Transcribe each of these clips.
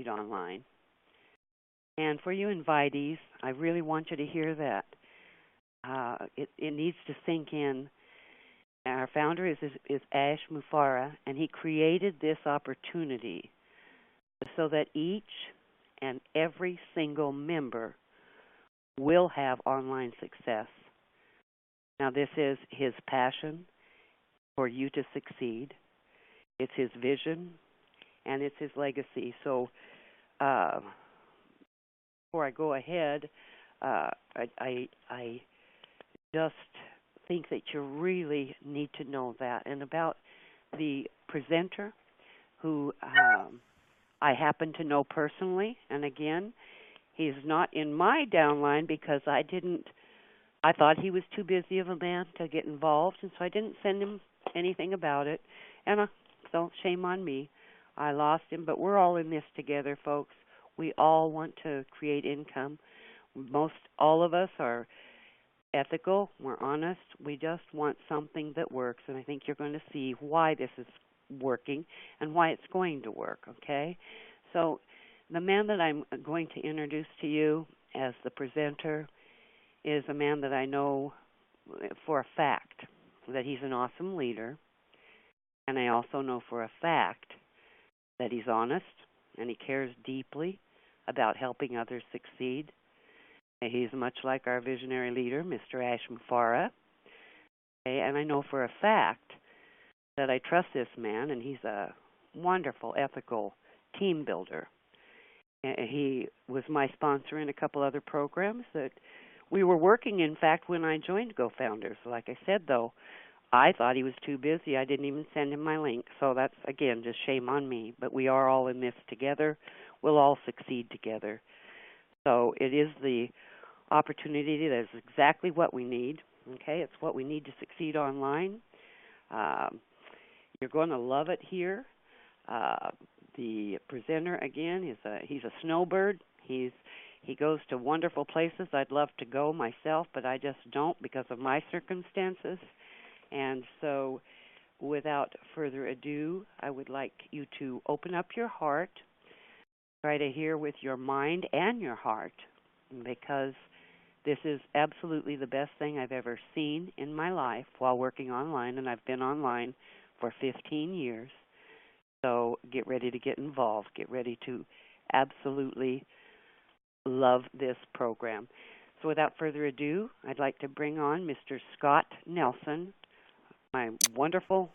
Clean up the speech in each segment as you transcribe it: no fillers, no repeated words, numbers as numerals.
succeed online. And for you invitees, I really want you to hear that. It needs to sink in. Our founder is Ash Mufareh, and he created this opportunity so that each and every single member will have online success. Now, this is his passion for you to succeed. It's his vision, and it's his legacy. So before I go ahead, I just think that you really need to know that. And about the presenter, who I happen to know personally, and again, he's not in my downline because I thought he was too busy of a man to get involved, and so I didn't send him anything about it. And so shame on me. I lost him, but we're all in this together, folks. We all want to create income. All of us are ethical. We're honest. We just want something that works, and I think you're going to see why this is working and why it's going to work, okay? So the man that I'm going to introduce to you as the presenter is a man that I know for a fact that he's an awesome leader, and I also know for a fact that he's honest and he cares deeply about helping others succeed. He's much like our visionary leader, Mr. Ash Mufareh, and I know for a fact that I trust this man, and he's a wonderful, ethical team builder. He was my sponsor in a couple other programs that we were working, in fact, when I joined Gofounders. Like I said, though, I thought he was too busy. I didn't even send him my link. So that's, again, just shame on me. But we are all in this together. We'll all succeed together. So it is the opportunity that is exactly what we need. Okay, it's what we need to succeed online. You're going to love it here. The presenter, again, he's a snowbird. He goes to wonderful places I'd love to go myself, but I just don't because of my circumstances. And so without further ado, I would like you to open up your heart, try to hear with your mind and your heart, because this is absolutely the best thing I've ever seen in my life while working online, and I've been online for 15 years. So get ready to get involved. Get ready to absolutely love this program. So without further ado, I'd like to bring on Mr. Scott Nelson, my wonderful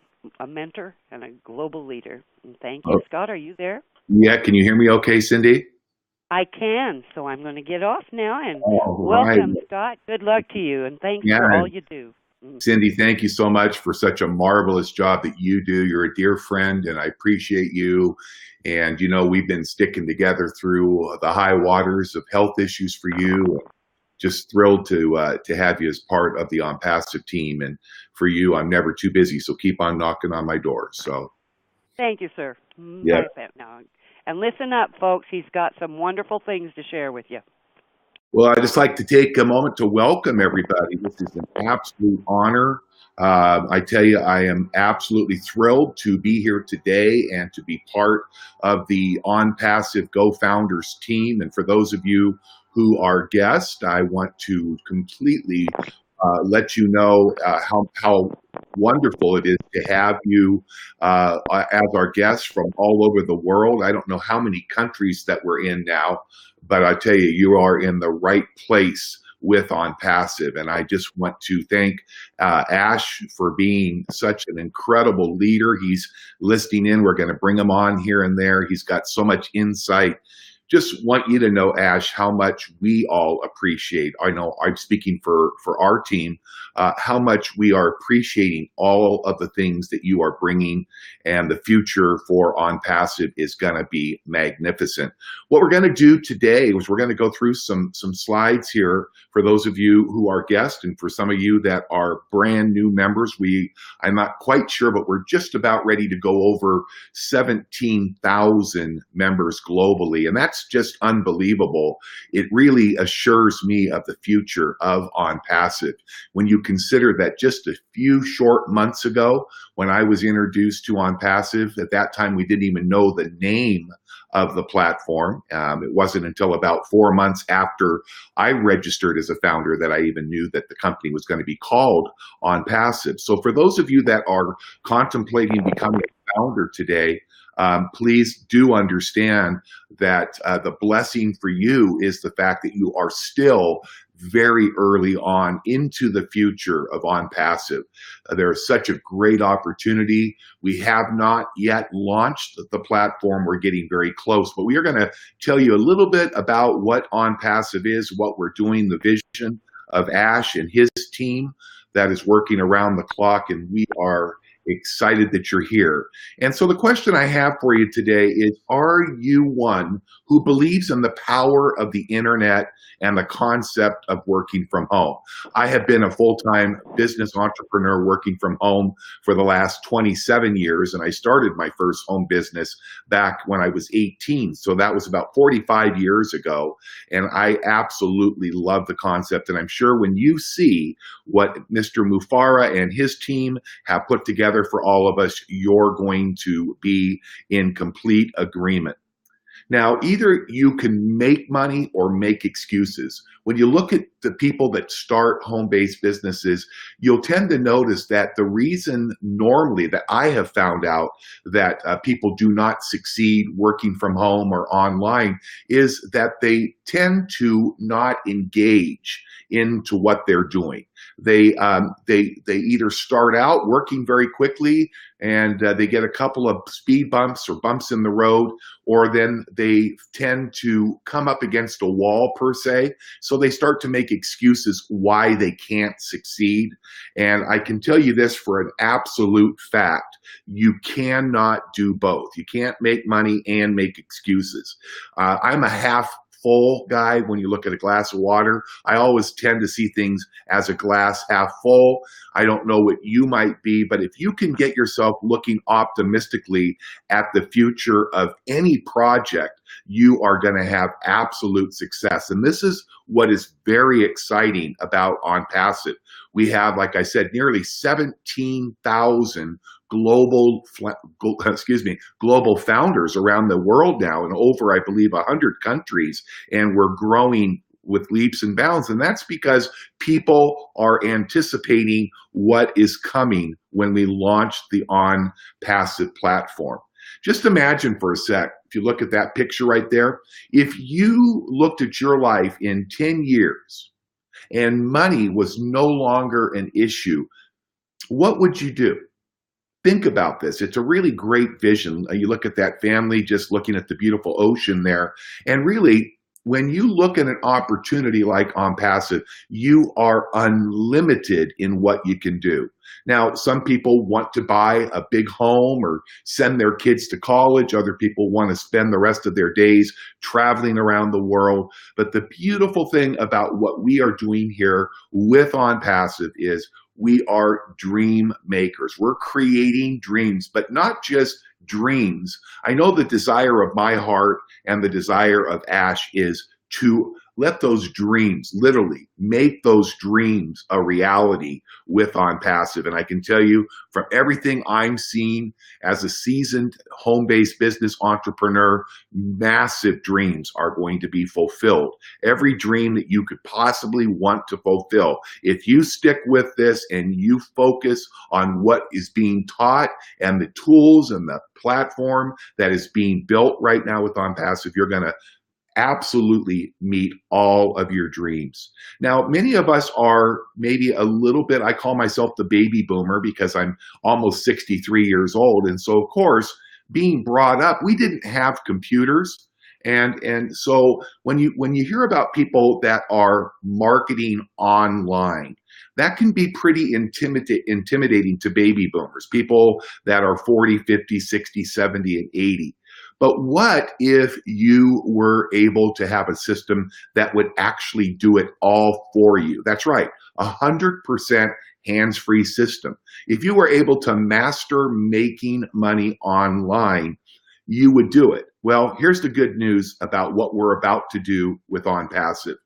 mentor and a global leader. And thank you, Scott. Are you there? Yeah, can you hear me okay, Cindy? I can, so I'm going to get off now, and welcome, Scott. Good luck to you, and thanks for all you do. Cindy, thank you so much for such a marvelous job that you do. You're a dear friend, and I appreciate you. And, you know, we've been sticking together through the high waters of health issues for you. Just thrilled to have you as part of the Onpassive team. And for you, I'm never too busy, so keep on knocking on my door. So, thank you, sir. Yeah. Now, and listen up, folks. He's got some wonderful things to share with you. Well, I'd just like to take a moment to welcome everybody. This is an absolute honor. I tell you, I am absolutely thrilled to be here today and to be part of the Onpassive Gofounders team. And for those of you who are guests, I want to completely let you know how wonderful it is to have you as our guests from all over the world. I don't know how many countries that we're in now, but I tell you, you are in the right place with Onpassive. And I just want to thank Ash for being such an incredible leader. He's listening in. We're going to bring him on here and there. He's got so much insight. Just want you to know, Ash, how much we all appreciate. I know I'm speaking for our team, how much we are appreciating all of the things that you are bringing, and the future for Onpassive is going to be magnificent. What we're going to do today is we're going to go through some slides here for those of you who are guests, and for some of you that are brand new members. I'm not quite sure, but we're just about ready to go over 17,000 members globally, and that's that's just unbelievable. It really assures me of the future of Onpassive. When you consider that just a few short months ago, when I was introduced to Onpassive, at that time we didn't even know the name of the platform. It wasn't until about 4 months after I registered as a founder that I even knew that the company was going to be called Onpassive. So for those of you that are contemplating becoming a founder today, please do understand that the blessing for you is the fact that you are still very early on into the future of Onpassive. There is such a great opportunity. We have not yet launched the platform. We're getting very close, but we are going to tell you a little bit about what Onpassive is, what we're doing, the vision of Ash and his team that is working around the clock, and we are excited that you're here. And so the question I have for you today is, are you one who believes in the power of the internet and the concept of working from home? I have been a full-time business entrepreneur working from home for the last 27 years, and I started my first home business back when I was 18. So that was about 45 years ago, and I absolutely love the concept. And I'm sure when you see what Mr. Mufara and his team have put together for all of us, you're going to be in complete agreement. Now, either you can make money or make excuses. When you look at the people that start home-based businesses, you'll tend to notice that the reason normally that I have found out that people do not succeed working from home or online is that they tend to not engage into what they're doing. They either start out working very quickly and they get a couple of speed bumps or bumps in the road, or then they tend to come up against a wall per se. So they start to make excuses why they can't succeed. And I can tell you this for an absolute fact: you cannot do both. You can't make money and make excuses. I'm a half full guy. When you look at a glass of water, I always tend to see things as a glass half full. I don't know what you might be, but if you can get yourself looking optimistically at the future of any project, you are going to have absolute success. And this is what is very exciting about Onpassive. We have, like I said, nearly 17,000 global founders around the world now, in over, I believe, 100 countries, and we're growing with leaps and bounds. And that's because people are anticipating what is coming when we launch the Onpassive platform. Just imagine for a sec, if you look at that picture right there, if you looked at your life in 10 years and money was no longer an issue, what would you do? Think about this. It's a really great vision. You look at that family just looking at the beautiful ocean there. And really, when you look at an opportunity like Onpassive, you are unlimited in what you can do. Now, some people want to buy a big home or send their kids to college. Other people want to spend the rest of their days traveling around the world. But the beautiful thing about what we are doing here with Onpassive is we are dream makers. We're creating dreams, but not just dreams. I know the desire of my heart and the desire of Ash is to let those dreams, literally make those dreams a reality with Onpassive. And I can tell you from everything I'm seeing as a seasoned home-based business entrepreneur, massive dreams are going to be fulfilled. Every dream that you could possibly want to fulfill. If you stick with this and you focus on what is being taught and the tools and the platform that is being built right now with Onpassive, you're going to absolutely meet all of your dreams. Now, many of us are maybe a little bit, I call myself the baby boomer because I'm almost 63 years old. And so, of course, being brought up, we didn't have computers. And so when you hear about people that are marketing online, that can be pretty intimidating to baby boomers, people that are 40, 50, 60, 70, and 80. But what if you were able to have a system that would actually do it all for you? That's right, 100% hands-free system. If you were able to master making money online, you would do it. Well, here's the good news about what we're about to do with Onpassive.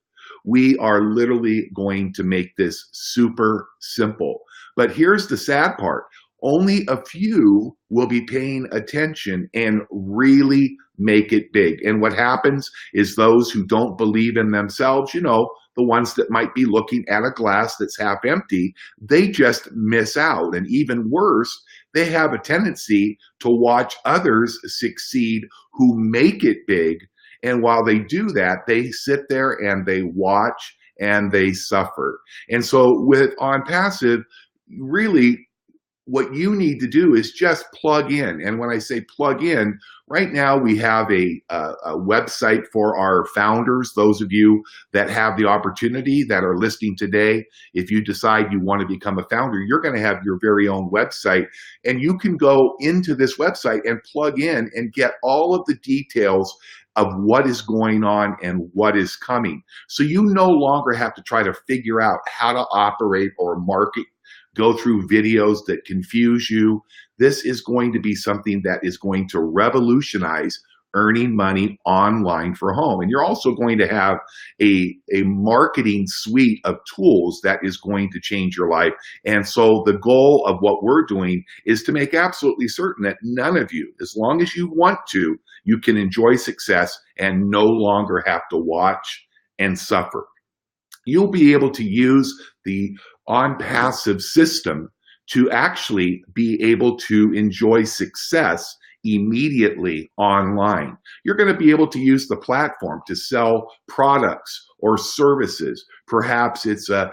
We are literally going to make this super simple. But here's the sad part. Only a few will be paying attention and really make it big. And what happens is those who don't believe in themselves, the ones that might be looking at a glass that's half empty, they just miss out. And even worse, they have a tendency to watch others succeed who make it big. And while they do that, they sit there and they watch and they suffer. And so with Onpassive, really, what you need to do is just plug in. And when I say plug in, right now we have a website for our founders, those of you that have the opportunity that are listening today. If you decide you want to become a founder, you're going to have your very own website. And you can go into this website and plug in and get all of the details of what is going on and what is coming. So you no longer have to try to figure out how to operate or market, go through videos that confuse you. This is going to be something that is going to revolutionize earning money online for home. And you're also going to have a marketing suite of tools that is going to change your life. And so the goal of what we're doing is to make absolutely certain that none of you, as long as you want to, you can enjoy success and no longer have to watch and suffer. You'll be able to use the Onpassive system to actually be able to enjoy success immediately online. You're going to be able to use the platform to sell products or services. Perhaps it's a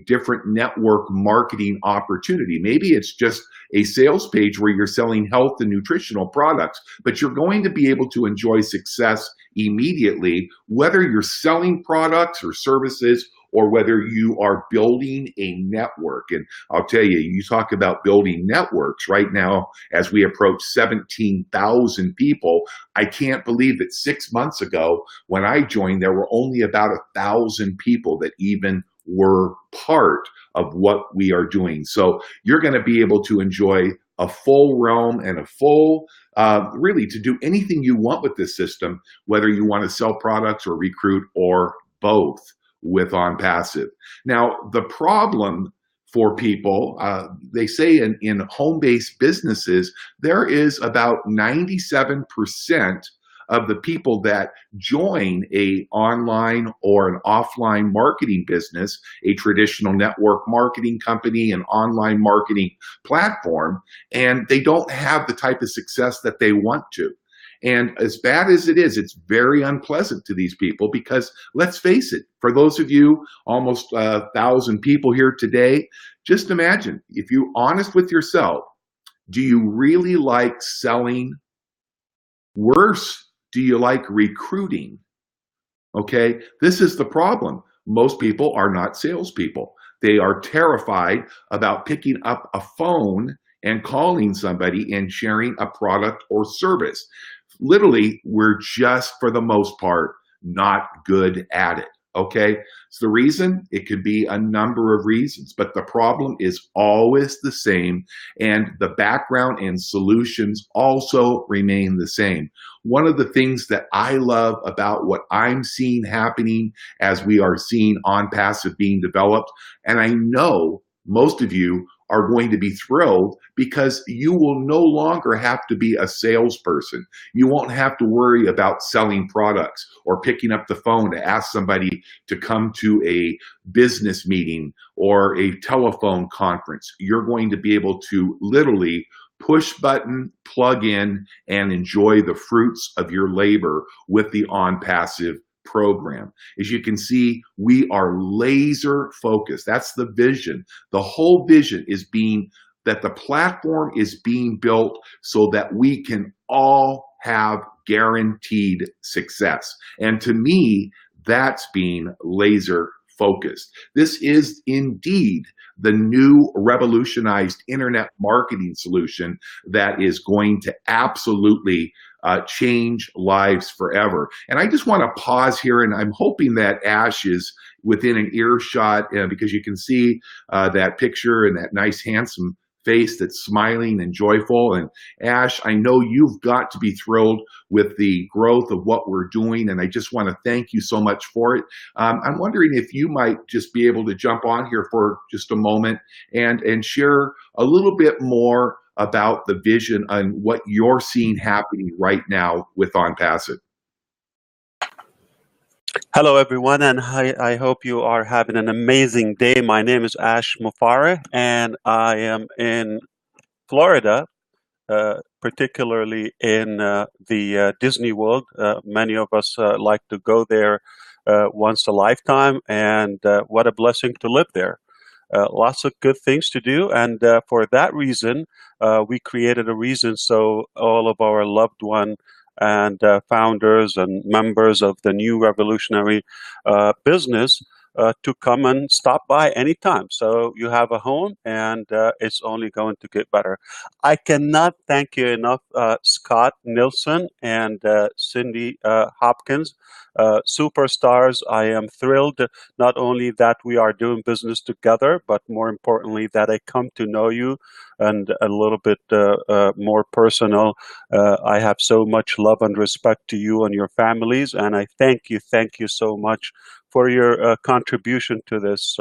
different network marketing opportunity. Maybe it's just a sales page where you're selling health and nutritional products, but you're going to be able to enjoy success immediately, whether you're selling products or services or whether you are building a network. And I'll tell you, you talk about building networks right now as we approach 17,000 people. I can't believe that 6 months ago when I joined, there were only about 1,000 people that even were part of what we are doing. So you're going to be able to enjoy a full realm and a full, really to do anything you want with this system, whether you want to sell products or recruit or both with Onpassive. Now, the problem for people, they say in home-based businesses, there is about 97% of the people that join a online or an offline marketing business, a traditional network marketing company, an online marketing platform, and they don't have the type of success that they want to. And as bad as it is, it's very unpleasant to these people because let's face it, for those of you, almost 1,000 people here today, just imagine, if you're honest with yourself, do you really like selling? Worse, do you like recruiting? Okay, this is the problem. Most people are not salespeople. They are terrified about picking up a phone and calling somebody and sharing a product or service. Literally, we're just, for the most part, not good at it, okay? So the reason, it could be a number of reasons, but the problem is always the same, and the background and solutions also remain the same. One of the things that I love about what I'm seeing happening as we are seeing Onpassive being developed, and I know most of you are going to be thrilled because you will no longer have to be a salesperson. You won't have to worry about selling products or picking up the phone to ask somebody to come to a business meeting or a telephone conference. You're going to be able to literally push button, plug in, and enjoy the fruits of your labor with the Onpassive program. As you can see, we are laser focused. That's the vision. The whole vision is that the platform is being built so that we can all have guaranteed success. And to me, that's being laser focused. This is indeed the new revolutionized internet marketing solution that is going to absolutely change lives forever. And I just want to pause here, and I'm hoping that Ash is within an earshot because you can see that picture and that nice, handsome face that's smiling and joyful. And Ash, I know you've got to be thrilled with the growth of what we're doing, and I just want to thank you so much for it. I'm wondering if you might just be able to jump on here for just a moment and share a little bit more about the vision and what you're seeing happening right now with Onpassive. Hello, everyone, and I hope you are having an amazing day. My name is Ash Mufare, and I am in Florida, particularly in the Disney World. Many of us like to go there once a lifetime, and what a blessing to live there. Lots of good things to do, and for that reason, we created a reason so all of our loved one and founders and members of the new revolutionary business to come and stop by anytime. So you have a home, and it's only going to get better. I cannot thank you enough, Scott Nilsson and Cindy Hopkins, superstars. I am thrilled not only that we are doing business together, but more importantly, that I come to know you and a little bit more personal. I have so much love and respect to you and your families, and I thank you so much for your contribution to this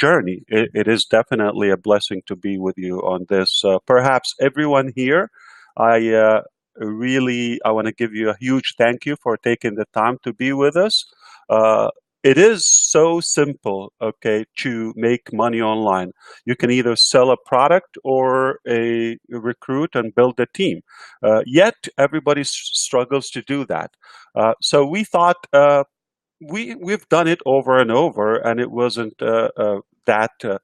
journey. It is definitely a blessing to be with you on this. Perhaps everyone here, I want to give you a huge thank you for taking the time to be with us. It is so simple, okay, to make money online. You can either sell a product or a recruit and build a team. Yet everybody struggles to do that. So we thought we've done it over and over, and it wasn't that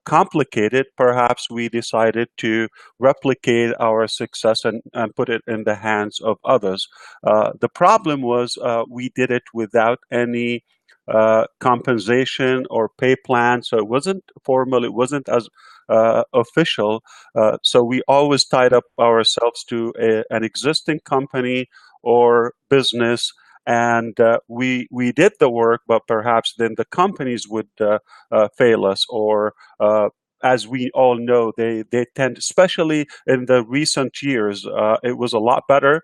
complicated. Perhaps we decided to replicate our success and put it in the hands of others. The problem was we did it without any compensation or pay plan, so it wasn't formal, it wasn't as official. So we always tied up ourselves to an existing company or business, and we did the work, but perhaps then the companies would fail us, or as we all know, they tend, especially in the recent years, it was a lot better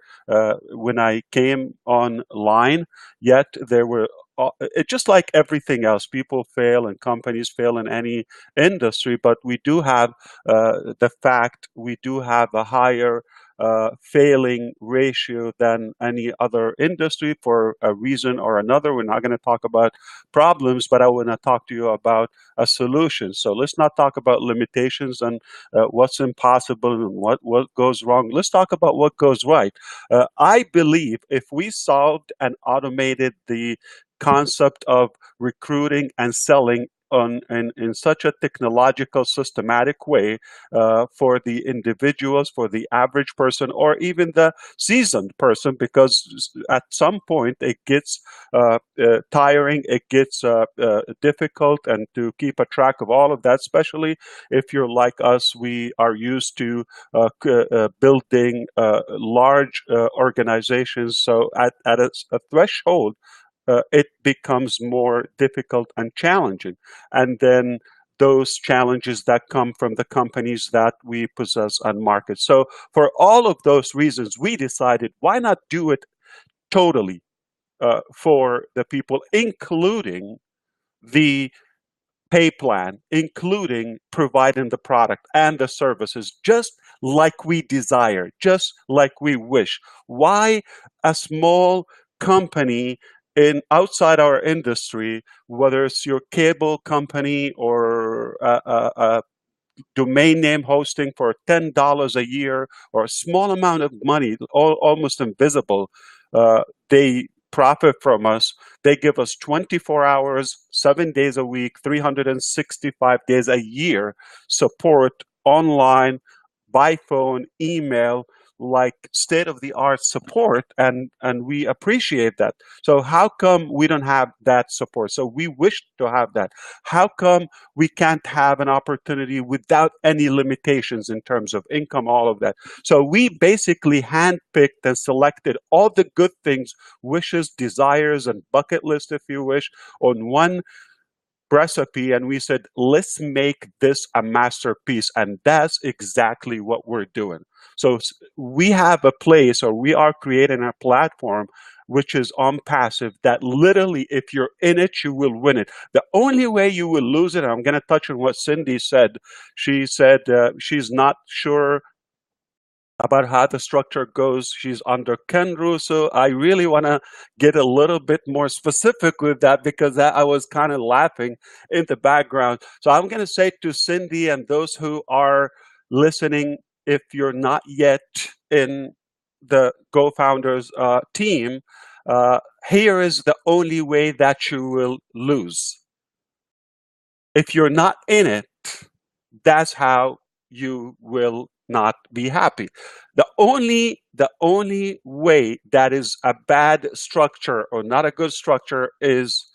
when I came online, yet there were just like everything else, people fail and companies fail in any industry, but we do have we do have a higher failing ratio than any other industry for a reason or another. We're not going to talk about problems, but I want to talk to you about a solution. So let's not talk about limitations and what's impossible and what goes wrong. Let's talk about what goes right. I believe if we solved and automated the concept of recruiting and selling in such a technological, systematic way for the individuals, for the average person, or even the seasoned person, because at some point it gets tiring, it gets difficult, and to keep a track of all of that, especially if you're like us, we are used to building large organizations. So at a threshold, it becomes more difficult and challenging. And then those challenges that come from the companies that we possess and market. So for all of those reasons, we decided, why not do it totally for the people, including the pay plan, including providing the product and the services, just like we desire, just like we wish. Why a small company in outside our industry, whether it's your cable company or a domain name hosting for $10 a year or a small amount of money, almost invisible, they profit from us. They give us 24 hours, 7 days a week, 365 days a year support online, by phone, email, like state-of-the-art support, and we appreciate that. So how come we don't have that support? So we wish to have that. How come we can't have an opportunity without any limitations in terms of income, all of that? So we basically handpicked and selected all the good things, wishes, desires, and bucket list, if you wish, on one recipe and we said, let's make this a masterpiece. And that's exactly what we're doing. So we have a place, or we are creating a platform, which is Onpassive, that literally, if you're in it, you will win it. The only way you will lose it, and I'm going to touch on what Cindy said. She said she's not sure about how the structure goes. She's under Ken Russo. I really want to get a little bit more specific with that, because I was kind of laughing in the background. So I'm going to say to Cindy and those who are listening, if you're not yet in the Gofounders team, here is the only way that you will lose. If you're not in it, that's how you will not be happy. The only way that is a bad structure or not a good structure is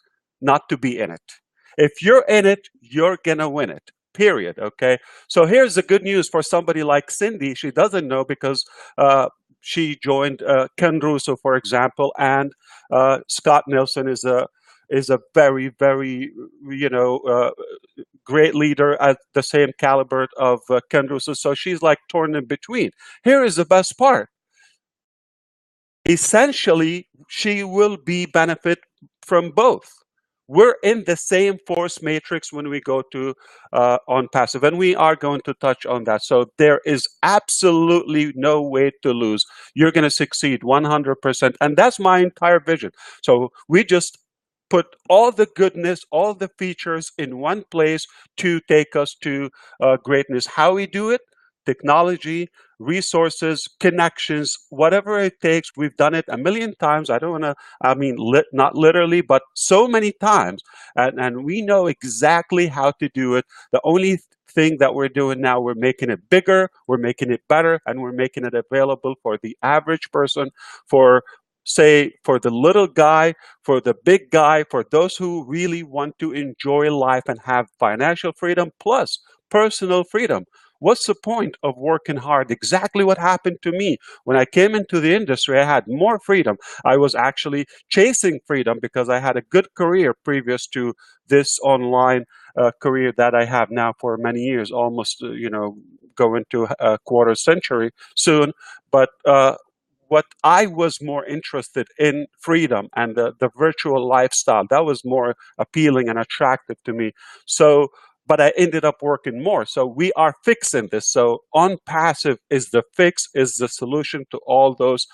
not to be in it. If you're in it, you're gonna win it. Period. Okay. So here's the good news for somebody like Cindy. She doesn't know because she joined Ken Russo, for example, and Scott Nelson is a very, very, great leader at the same caliber of Ken Russo. So she's like torn in between. Here is the best part. Essentially, she will be benefit from both. We're in the same force matrix when we go to Onpassive, and we are going to touch on that. So there is absolutely no way to lose. You're going to succeed 100%, and that's my entire vision. So we just put all the goodness, all the features in one place to take us to greatness. How we do it? Technology, resources, connections, whatever it takes. We've done it a million times. I don't want to, not literally, but so many times. And we know exactly how to do it. The only thing that we're doing now, we're making it bigger, we're making it better, and we're making it available for the average person, for the little guy, for the big guy, for those who really want to enjoy life and have financial freedom plus personal freedom. What's the point of working hard? Exactly what happened to me. When I came into the industry, I had more freedom. I was actually chasing freedom because I had a good career previous to this online career that I have now for many years, almost, going to a quarter century soon. But what I was more interested in, freedom and the virtual lifestyle. That was more appealing and attractive to me. So, but I ended up working more. So we are fixing this. So Onpassive is the fix, is the solution to all those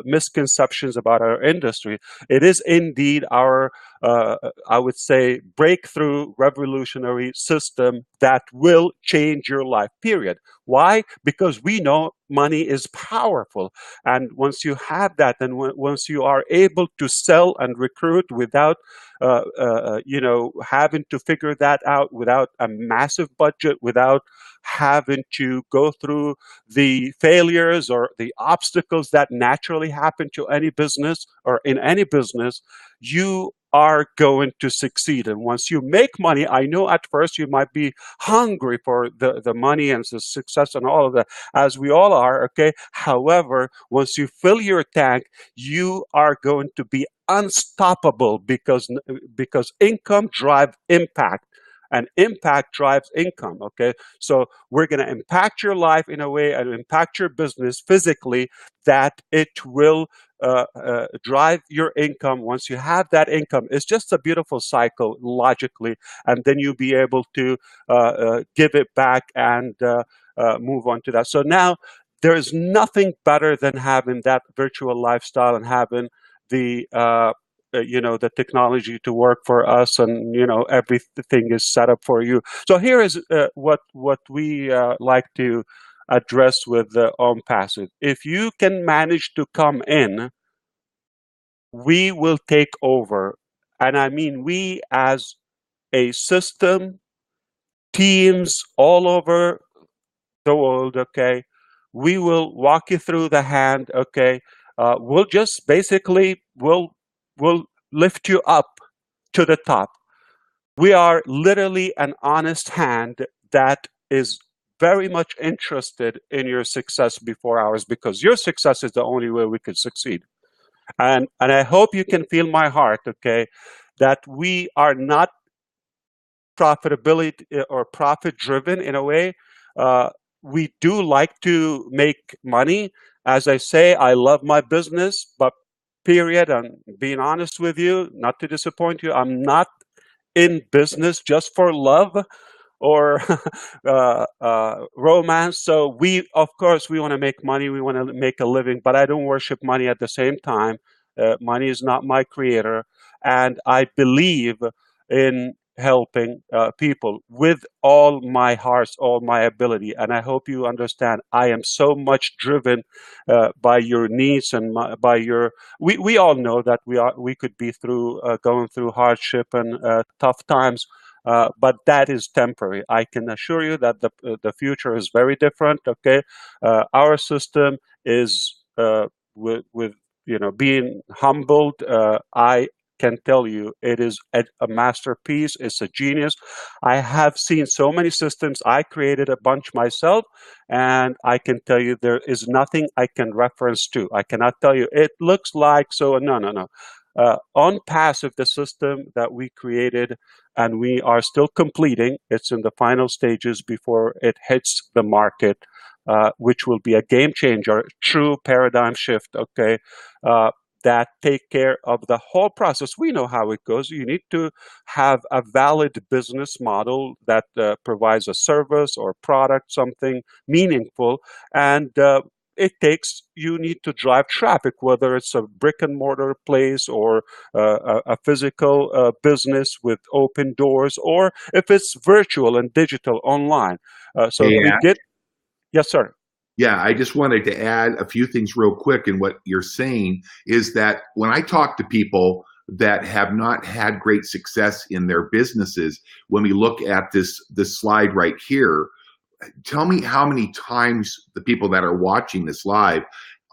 misconceptions about our industry. It is indeed our, I would say, breakthrough revolutionary system that will change your life, period. Why? Because we know money is powerful. And once you have that, and once you are able to sell and recruit without, having to figure that out, without a massive budget, without having to go through the failures or the obstacles that naturally happen to any business or in any business, you are going to succeed. And once you make money, I know at first you might be hungry for the money and the success and all of that, as we all are, okay? However, once you fill your tank, you are going to be unstoppable because income drives impact. And impact drives income, okay? So we're going to impact your life in a way and impact your business physically that it will drive your income. Once you have that income, it's just a beautiful cycle logically, and then you'll be able to give it back and move on to that. So now there is nothing better than having that virtual lifestyle and having the the technology to work for us, and everything is set up for you. So here is what we like to address with the Onpassive. If you can manage to come in, we will take over. And I mean we as a system, teams all over the world, okay? We will walk you through the hand, okay? We'll just basically, we'll lift you up to the top. We are literally an honest hand that is very much interested in your success before ours, because your success is the only way we could succeed. And I hope you can feel my heart, okay, that we are not profitability or profit driven in a way. We do like to make money. As I say, I love my business, but period, I'm being honest with you, not to disappoint you, I'm not in business just for love or romance. So of course, we want to make money. We want to make a living, but I don't worship money at the same time. Money is not my creator. And I believe in helping people with all my heart, all my ability. And I hope you understand, I am so much driven by your needs and by your, we all know that we could be going through hardship and tough times. But that is temporary. I can assure you that the future is very different. Okay, our system is with being humbled. I can tell you it is a masterpiece. It's a genius. I have seen so many systems. I created a bunch myself, and I can tell you there is nothing I can reference to. I cannot tell you it looks like so. No. Onpassive, the system that we created and we are still completing, it's in the final stages before it hits the market, which will be a game changer, true paradigm shift, okay, that take care of the whole process. We know how it goes. You need to have a valid business model that provides a service or product, something meaningful, and you need to drive traffic, whether it's a brick and mortar place or a physical business with open doors, or if it's virtual and digital online. So Hey, we get, yes, sir. Yeah, I just wanted to add a few things real quick. And what you're saying is that when I talk to people that have not had great success in their businesses, when we look at this slide right here, tell me how many times the people that are watching this live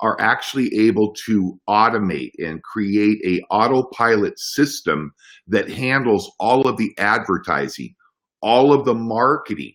are actually able to automate and create a autopilot system that handles all of the advertising, all of the marketing,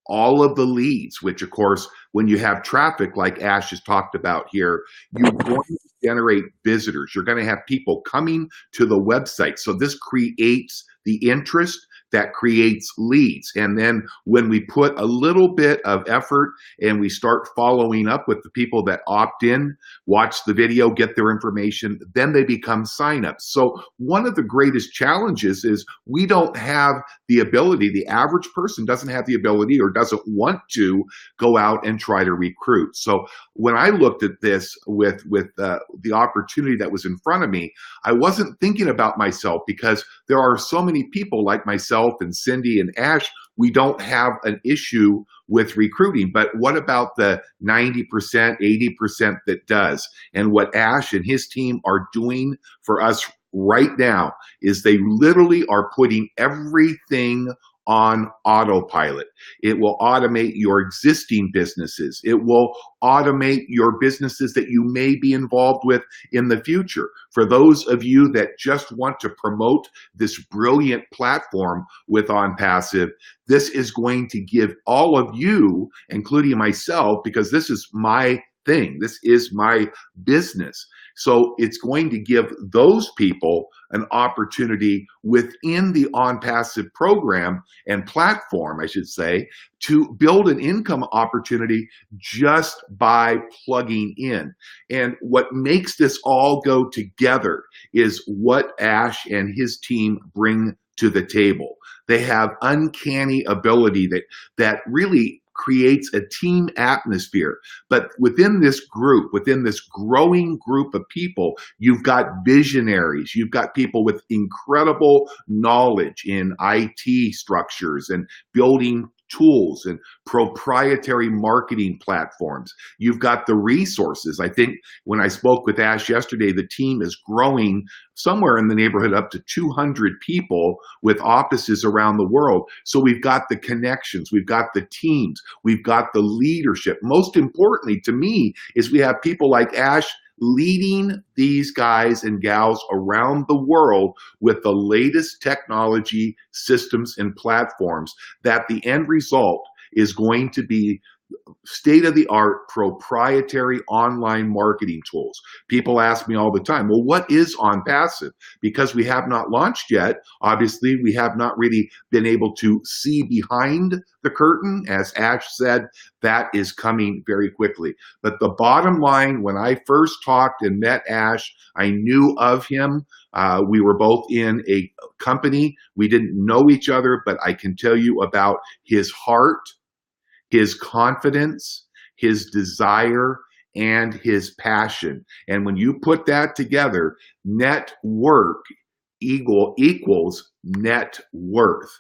all of the leads, which of course, when you have traffic like Ash has talked about here, you're going to generate visitors. You're going to have people coming to the website. So this creates the interest that creates leads. And then when we put a little bit of effort and we start following up with the people that opt in, watch the video, get their information, then they become signups. So one of the greatest challenges is we don't have the ability, the average person doesn't have the ability or doesn't want to go out and try to recruit. So when I looked at this with the opportunity that was in front of me, I wasn't thinking about myself, because there are so many people like myself and Cindy and Ash. We don't have an issue with recruiting, but what about the 90%, 80% that does? And what Ash and his team are doing for us right now is they literally are putting everything on autopilot. It will automate your existing businesses. It will automate your businesses that you may be involved with in the future. For those of you that just want to promote this brilliant platform with Onpassive, this is going to give all of you, including myself, because this is my thing, this is my business. So it's going to give those people an opportunity within the Onpassive program and platform, I should say, to build an income opportunity just by plugging in. And what makes this all go together is what Ash and his team bring to the table. They have uncanny ability that really creates a team atmosphere. But within this group, within this growing group of people, you've got visionaries, you've got people with incredible knowledge in IT structures and building tools and proprietary marketing platforms. You've got the resources. I think when I spoke with Ash yesterday, the team is growing somewhere in the neighborhood up to 200 people with offices around the world. So we've got the connections, we've got the teams, we've got the leadership. Most importantly to me is we have people like Ash leading these guys and gals around the world with the latest technology, systems, and platforms, that the end result is going to be state-of-the-art proprietary online marketing tools. People ask me all the time, well, what is Onpassive? Because we have not launched yet, obviously, we have not really been able to see behind the curtain. As Ash said, that is coming very quickly. But the bottom line, when I first talked and met Ash, I knew of him. We were both in a company. We didn't know each other, but I can tell you about his heart, his confidence, his desire, and his passion. And when you put that together, net work equals net worth.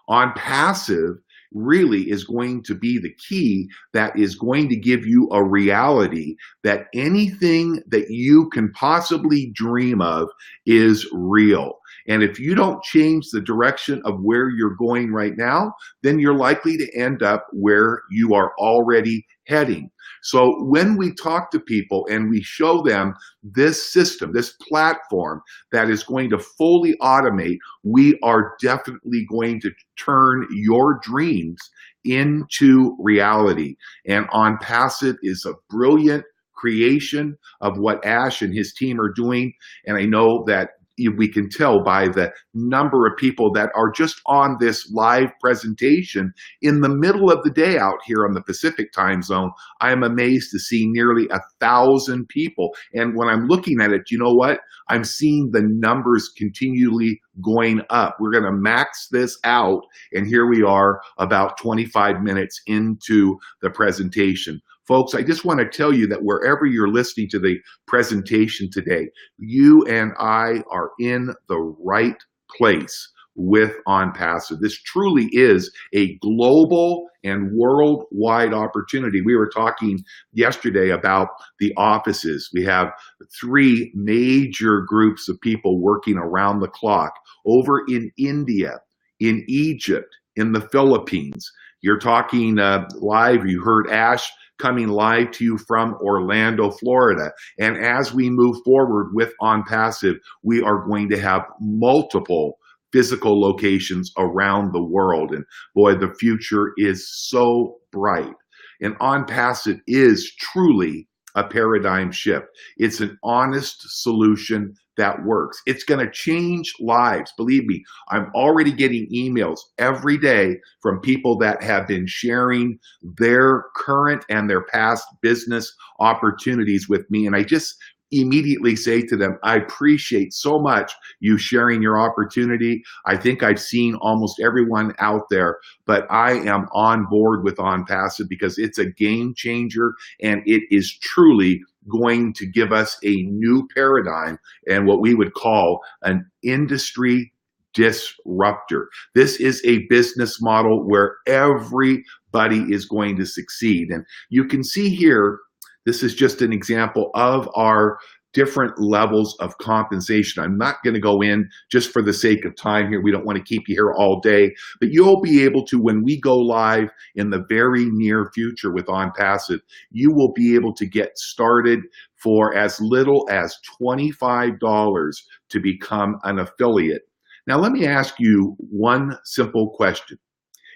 Onpassive really is going to be the key that is going to give you a reality that anything that you can possibly dream of is real. And if you don't change the direction of where you're going right now, then you're likely to end up where you are already heading. So when we talk to people and we show them this system, this platform that is going to fully automate, we are definitely going to turn your dreams into reality. And Onpassive is a brilliant creation of what Ash and his team are doing. And I know that we can tell by the number of people that are just on this live presentation in the middle of the day out here on the Pacific time zone. I am amazed to see nearly 1,000 people. And when I'm looking at it, you know what? I'm seeing the numbers continually going up. We're going to max this out. And here we are about 25 minutes into the presentation. Folks, I just want to tell you that wherever you're listening to the presentation today, you and I are in the right place with Onpassive. This truly is a global and worldwide opportunity. We were talking yesterday about the offices. We have 3 major groups of people working around the clock over in India, in Egypt, in the Philippines. You're talking live, you heard Ash coming live to you from Orlando, Florida. And as we move forward with Onpassive, we are going to have multiple physical locations around the world. And boy, the future is so bright. And Onpassive is truly a paradigm shift. It's an honest solution that works. It's going to change lives. Believe me, I'm already getting emails every day from people that have been sharing their current and their past business opportunities with me. And I just immediately say to them, I appreciate so much you sharing your opportunity. I think I've seen almost everyone out there, but I am on board with Onpassive because it's a game changer and it is truly going to give us a new paradigm and what we would call an industry disruptor. This is a business model where everybody is going to succeed. And you can see here, this is just an example of our different levels of compensation. I'm not going to go in just for the sake of time here. We don't want to keep you here all day, but you'll be able to, when we go live in the very near future with Onpassive, you will be able to get started for as little as $25 to become an affiliate. Now, let me ask you one simple question.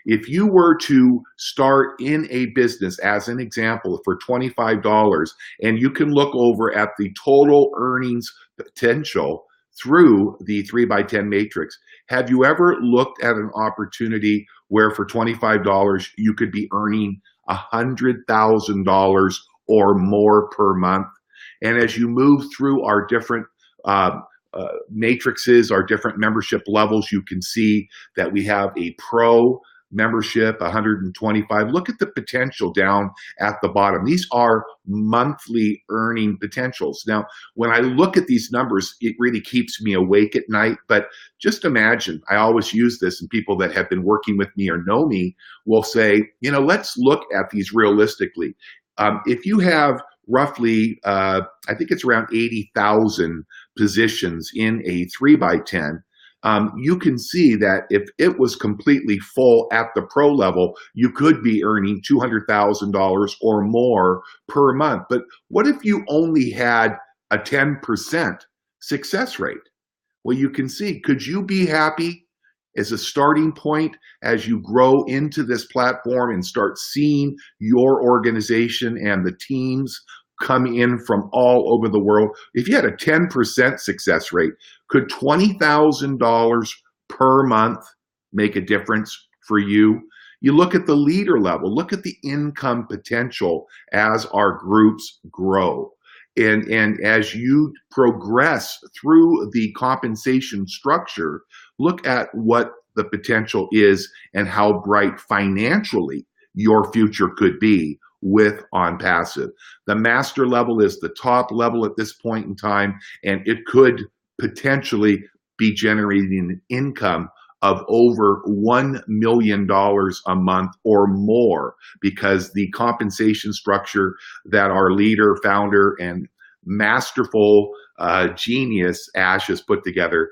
If you were to start in a business, as an example, for $25, and you can look over at the total earnings potential through the 3x10 matrix, have you ever looked at an opportunity where for $25 you could be earning $100,000 or more per month? And as you move through our different matrices, our different membership levels, you can see that we have a pro membership, 125. Look at the potential down at the bottom. These are monthly earning potentials. Now, when I look at these numbers, it really keeps me awake at night. But just imagine, I always use this, and people that have been working with me or know me will say, you know, let's look at these realistically. If you have roughly, I think it's around 80,000 positions in a 3x10, you can see that if it was completely full at the pro level, you could be earning $200,000 or more per month. But what if you only had a 10% success rate? Well, you can see, could you be happy as a starting point as you grow into this platform and start seeing your organization and the teams come in from all over the world. If you had a 10% success rate, could $20,000 per month make a difference for you? You look at the leader level, look at the income potential as our groups grow. And as you progress through the compensation structure, look at what the potential is and how bright financially your future could be with Onpassive. The master level is the top level at this point in time, and it could potentially be generating an income of over $1 million a month or more, because the compensation structure that our leader, founder, and masterful genius Ash has put together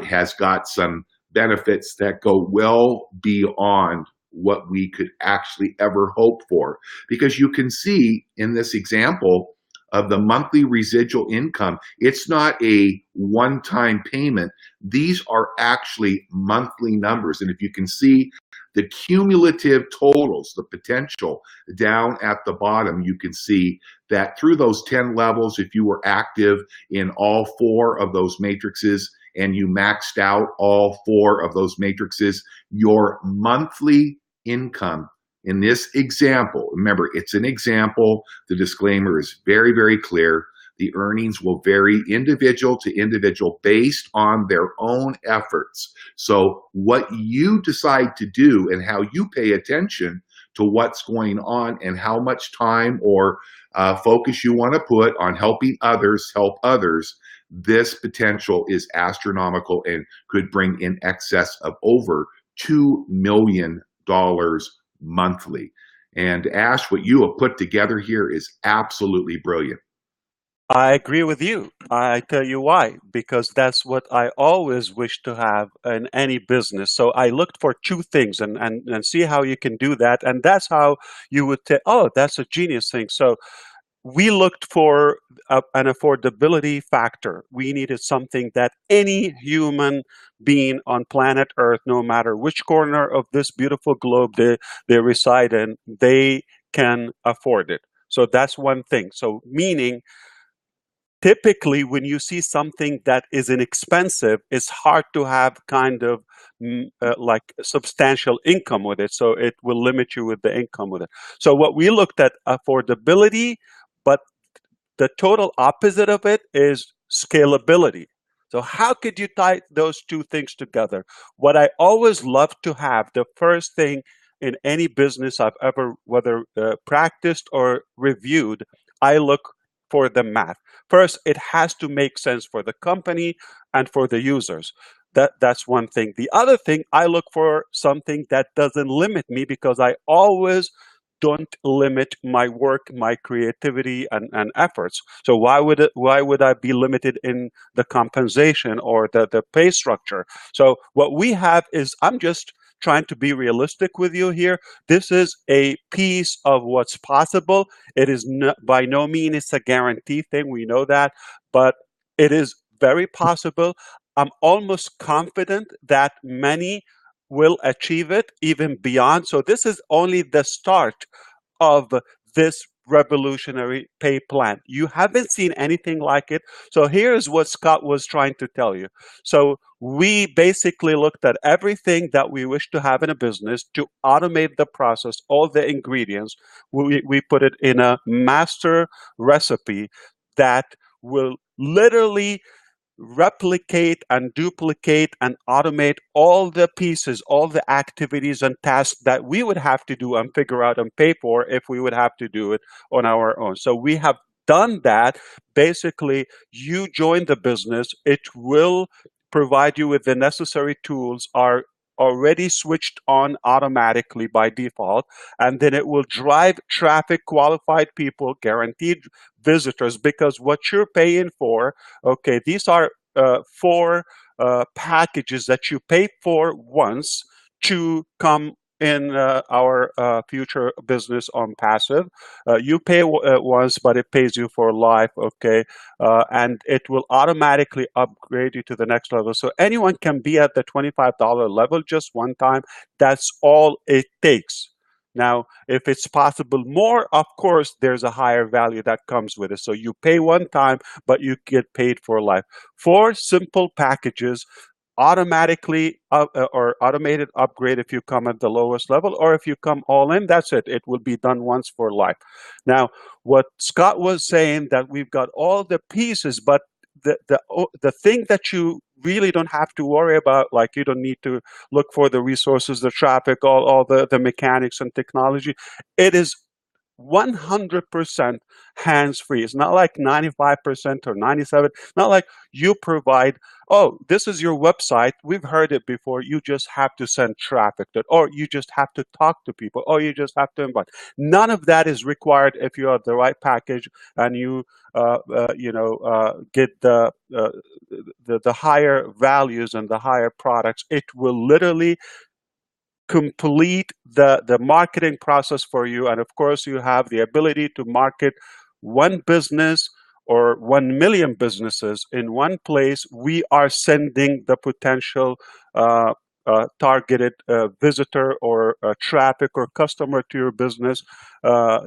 has got some benefits that go well beyond what we could actually ever hope for. Because you can see in this example of the monthly residual income, it's not a one-time payment. These are actually monthly numbers. And if you can see the cumulative totals, the potential down at the bottom, you can see that through those 10 levels, if you were active in all 4 of those matrices and you maxed out all 4 of those matrices, your monthly income in this example, remember, it's an example. The disclaimer is very, very clear. The earnings will vary individual to individual based on their own efforts. So what you decide to do and how you pay attention to what's going on and how much time or focus you want to put on helping others help others, this potential is astronomical and could bring in excess of over $2 million monthly. And Ash, what you have put together here is absolutely brilliant. I agree with you. I tell you why. Because that's what I always wish to have in any business. So I looked for 2 things and see how you can do that. And that's how you would say, oh, that's a genius thing. So we looked for an affordability factor. We needed something that any human being on planet Earth, no matter which corner of this beautiful globe they reside in, they can afford it. So that's one thing. So meaning, typically when you see something that is inexpensive, it's hard to have kind of like substantial income with it. So it will limit you with the income with it. So what we looked at affordability, but the total opposite of it is scalability. So how could you tie those 2 things together? What I always love to have, the first thing in any business I've ever, whether practiced or reviewed, I look for the math. First, it has to make sense for the company and for the users. That's one thing. The other thing, I look for something that doesn't limit me, because I always don't limit my work, my creativity, and efforts. So why would I be limited in the compensation or the pay structure? So what we have is, I'm just trying to be realistic with you here. This is a piece of what's possible. It is by no means it's a guarantee thing. We know that, but it is very possible. I'm almost confident that many will achieve it, even beyond. So this is only the start of this revolutionary pay plan. You haven't seen anything like it. So here's what Scott was trying to tell you. So we basically looked at everything that we wish to have in a business to automate the process, all the ingredients. We put it in a master recipe that will literally replicate and duplicate and automate all the pieces, all the activities and tasks that we would have to do and figure out and pay for if we would have to do it on our own. So we have done that. Basically, you join the business, it will provide you with the necessary tools, are already switched on automatically by default, and then it will drive traffic, qualified people, guaranteed visitors, because what you're paying for, okay, these are 4 packages that you pay for once to come in our future business Onpassive. You pay once, but it pays you for life, okay? And it will automatically upgrade you to the next level. So anyone can be at the $25 level just one time. That's all it takes. Now, if it's possible more, of course, there's a higher value that comes with it. So you pay one time, but you get paid for life. 4 simple packages, automatically or automated upgrade if you come at the lowest level, or if you come all in, that's it. It will be done once for life. Now, what Scott was saying, that we've got all the pieces, but the thing that you really don't have to worry about, like you don't need to look for the resources, the traffic, all the mechanics and technology, it is 100% hands-free. It's not like 95% or 97%. Not like you provide, oh, this is your website. We've heard it before. You just have to send traffic to it, or you just have to talk to people, or you just have to invite. None of that is required if you have the right package and you get the higher values and the higher products. It will literally complete the marketing process for you. And of course, you have the ability to market one business or 1 million businesses in one place. We are sending the potential targeted visitor or traffic or customer to your business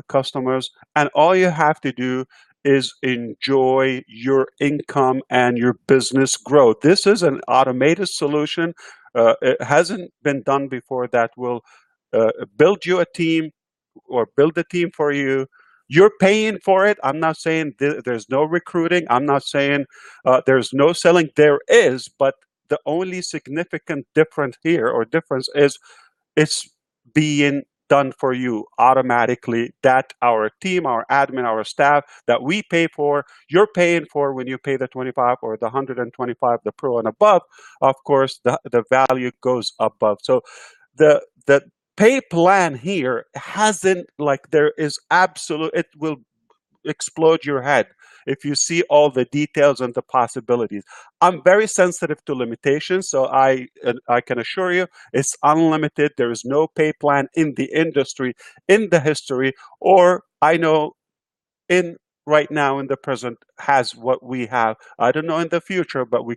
customers. And all you have to do is enjoy your income and your business growth. This is an automated solution. It hasn't been done before that will build you a team or build a team for you. You're paying for it. I'm not saying there's no recruiting. I'm not saying there's no selling. There is, but the only significant difference here or difference is it's being done for you automatically, that our team, our admin, our staff that we pay for, you're paying for when you pay the 25 or the 125, the pro and above. Of course, the value goes above. So the pay plan here hasn't, like, there is absolute, it will explode your head if you see all the details and the possibilities. I'm very sensitive to limitations, so I can assure you it's unlimited. There is no pay plan in the industry, in the history, or I know in right now in the present has what we have. I don't know in the future, but we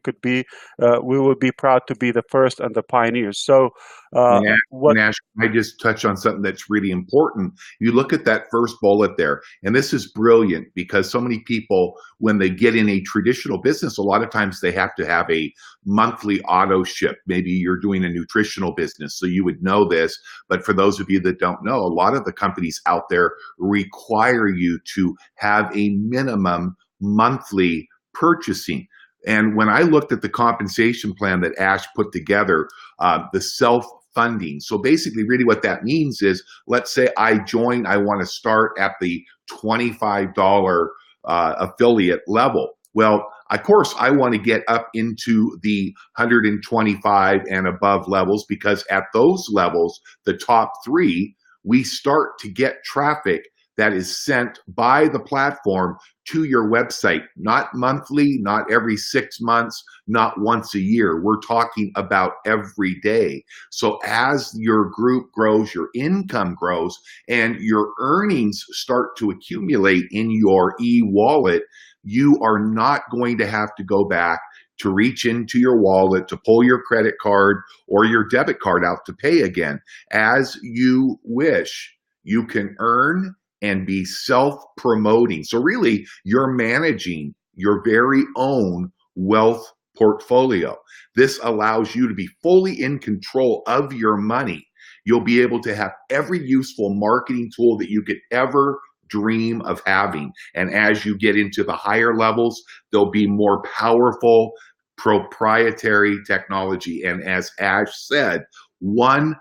will be proud to be the first and the pioneers. So Nash, I just touch on something that's really important. You look at that first bullet there, and this is brilliant because so many people, when they get in a traditional business, a lot of times they have to have a monthly auto ship. Maybe you're doing a nutritional business, so you would know this. But for those of you that don't know, a lot of the companies out there require you to have a minimum monthly purchasing. And when I looked at the compensation plan that Ash put together, the self-funding. So basically, really what that means is, let's say I want to start at the $25 affiliate level. Well, of course, I want to get up into the 125 and above levels, because at those levels, the top 3, we start to get traffic that is sent by the platform to your website, not monthly, not every 6 months, not once a year. We're talking about every day. So as your group grows, your income grows, and your earnings start to accumulate in your e-wallet, you are not going to have to go back to reach into your wallet to pull your credit card or your debit card out to pay again. As you wish, you can earn and be self-promoting. So really, you're managing your very own wealth portfolio. This allows you to be fully in control of your money. You'll be able to have every useful marketing tool that you could ever dream of having. And as you get into the higher levels, there'll be more powerful proprietary technology. And as Ash said, 100%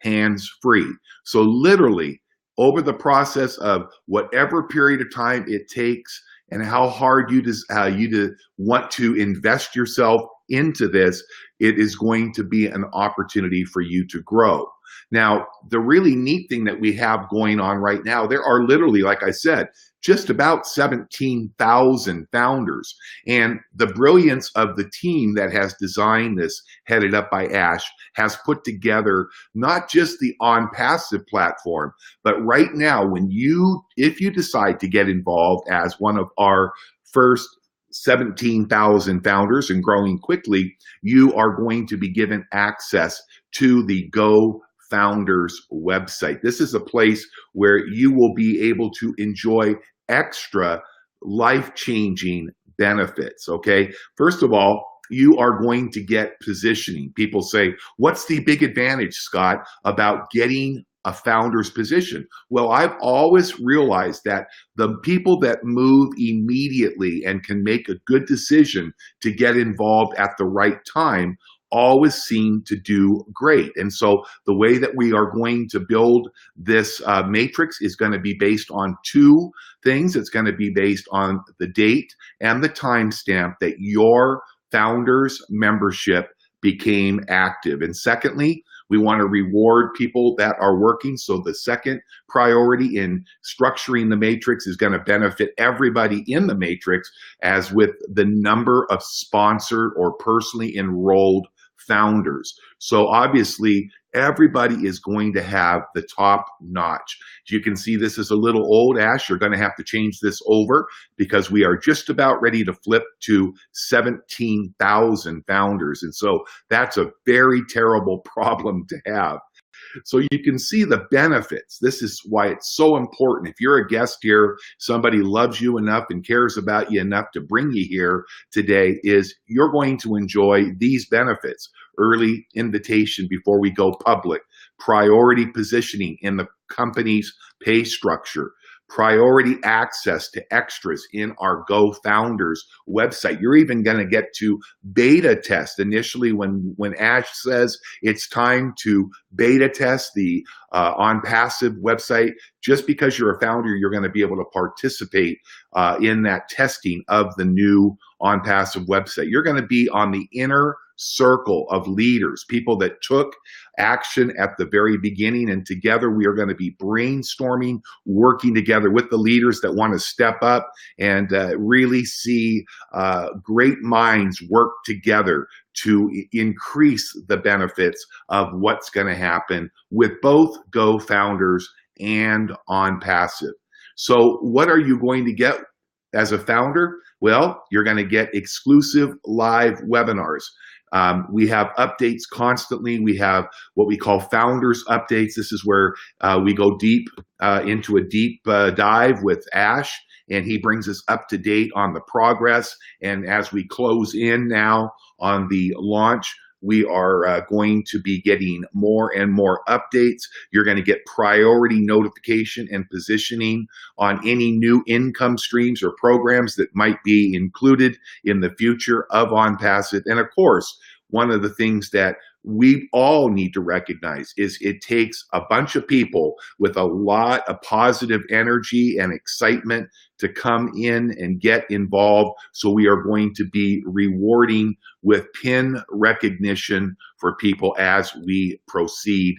hands-free. So literally, over the process of whatever period of time it takes and how hard you want to invest yourself into this, it is going to be an opportunity for you to grow. Now, the really neat thing that we have going on right now, there are literally, like I said, just about 17,000 founders. And the brilliance of the team that has designed this, headed up by Ash, has put together not just the Onpassive platform, but right now, if you decide to get involved as one of our first 17,000 founders and growing quickly, you are going to be given access to the Gofounders website. This is a place where you will be able to enjoy extra life-changing benefits, okay? First of all, you are going to get positioning. People say, what's the big advantage, Scott, about getting a founder's position? Well, I've always realized that the people that move immediately and can make a good decision to get involved at the right time always seem to do great. And so the way that we are going to build this matrix is going to be based on two things. It's going to be based on the date and the timestamp that your founder's membership became active. And secondly, we want to reward people that are working. So the second priority in structuring the matrix is going to benefit everybody in the matrix, as with the number of sponsored or personally enrolled founders. So obviously, everybody is going to have the top notch. You can see this is a little old, Ash. You're going to have to change this over because we are just about ready to flip to 17,000 founders. And so that's a very terrible problem to have. So you can see the benefits. This is why it's so important. If you're a guest here, somebody loves you enough and cares about you enough to bring you here today, is you're going to enjoy these benefits. Early invitation before we go public, priority positioning in the company's pay structure, priority access to extras in our Gofounders website. You're even going to get to beta test initially when Ash says it's time to beta test the Onpassive website. Just because you're a founder, you're going to be able to participate in that testing of the new Onpassive website. You're going to be on the inner circle of leaders, people that took action at the very beginning, and together we are going to be brainstorming, working together with the leaders that want to step up and really see great minds work together to increase the benefits of what's going to happen with both Gofounders and Onpassive. So what are you going to get as a founder? Well, you're going to get exclusive live webinars. We have updates constantly. We have what we call founders updates. This is where we go deep into a deep dive with Ash, and he brings us up to date on the progress. And as we close in now on the launch, we are going to be getting more and more updates. You're going to get priority notification and positioning on any new income streams or programs that might be included in the future of Onpassive. And of course, one of the things that we all need to recognize is it takes a bunch of people with a lot of positive energy and excitement to come in and get involved. So we are going to be rewarding with pin recognition for people as we proceed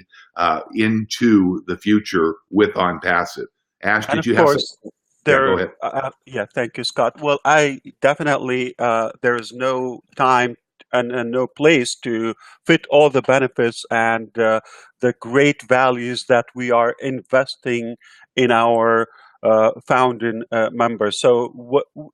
into the future with Onpassive. Ash, did you have some? There, yeah, go ahead. yeah, thank you, Scott. Well, I definitely, there is no time and no place to fit all the benefits and the great values that we are investing in our founding members. So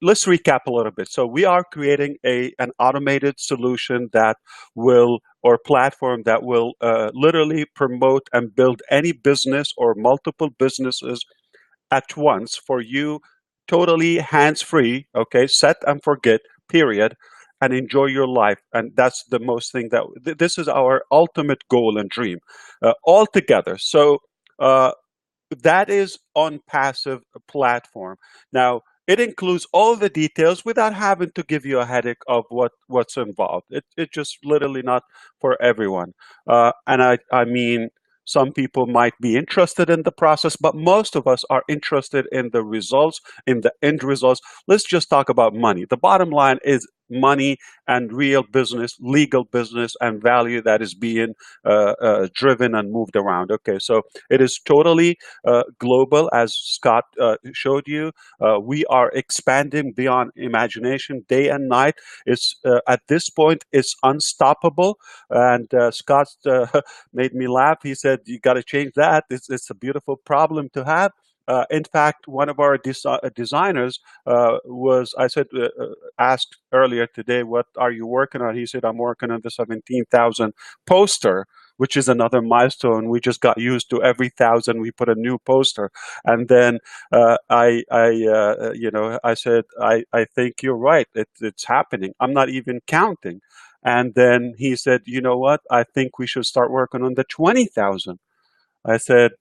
let's recap a little bit. So we are creating an automated solution that will, or platform that will literally promote and build any business or multiple businesses at once for you, totally hands-free, okay, set and forget, period, and enjoy your life. And that's the most thing that, this is our ultimate goal and dream, all together. So that is Onpassive platform. Now, it includes all the details without having to give you a headache of what's involved. It's just literally not for everyone. And I mean, some people might be interested in the process, but most of us are interested in the results, in the end results. Let's just talk about money. The bottom line is money and real business, legal business and value that is being driven and moved around. Okay, so it is totally global, as Scott showed you. We are expanding beyond imagination day and night. It's at this point, it's unstoppable. And Scott made me laugh. He said, "You got to change that. It's a beautiful problem to have." In fact, one of our designers I said, asked earlier today, "What are you working on?" He said, "I'm working on the 17,000 poster, which is another milestone. We just got used to every 1,000 we put a new poster." And then I said, I think you're right. It's happening. I'm not even counting. And then he said, "You know what? I think we should start working on the 20,000." I said,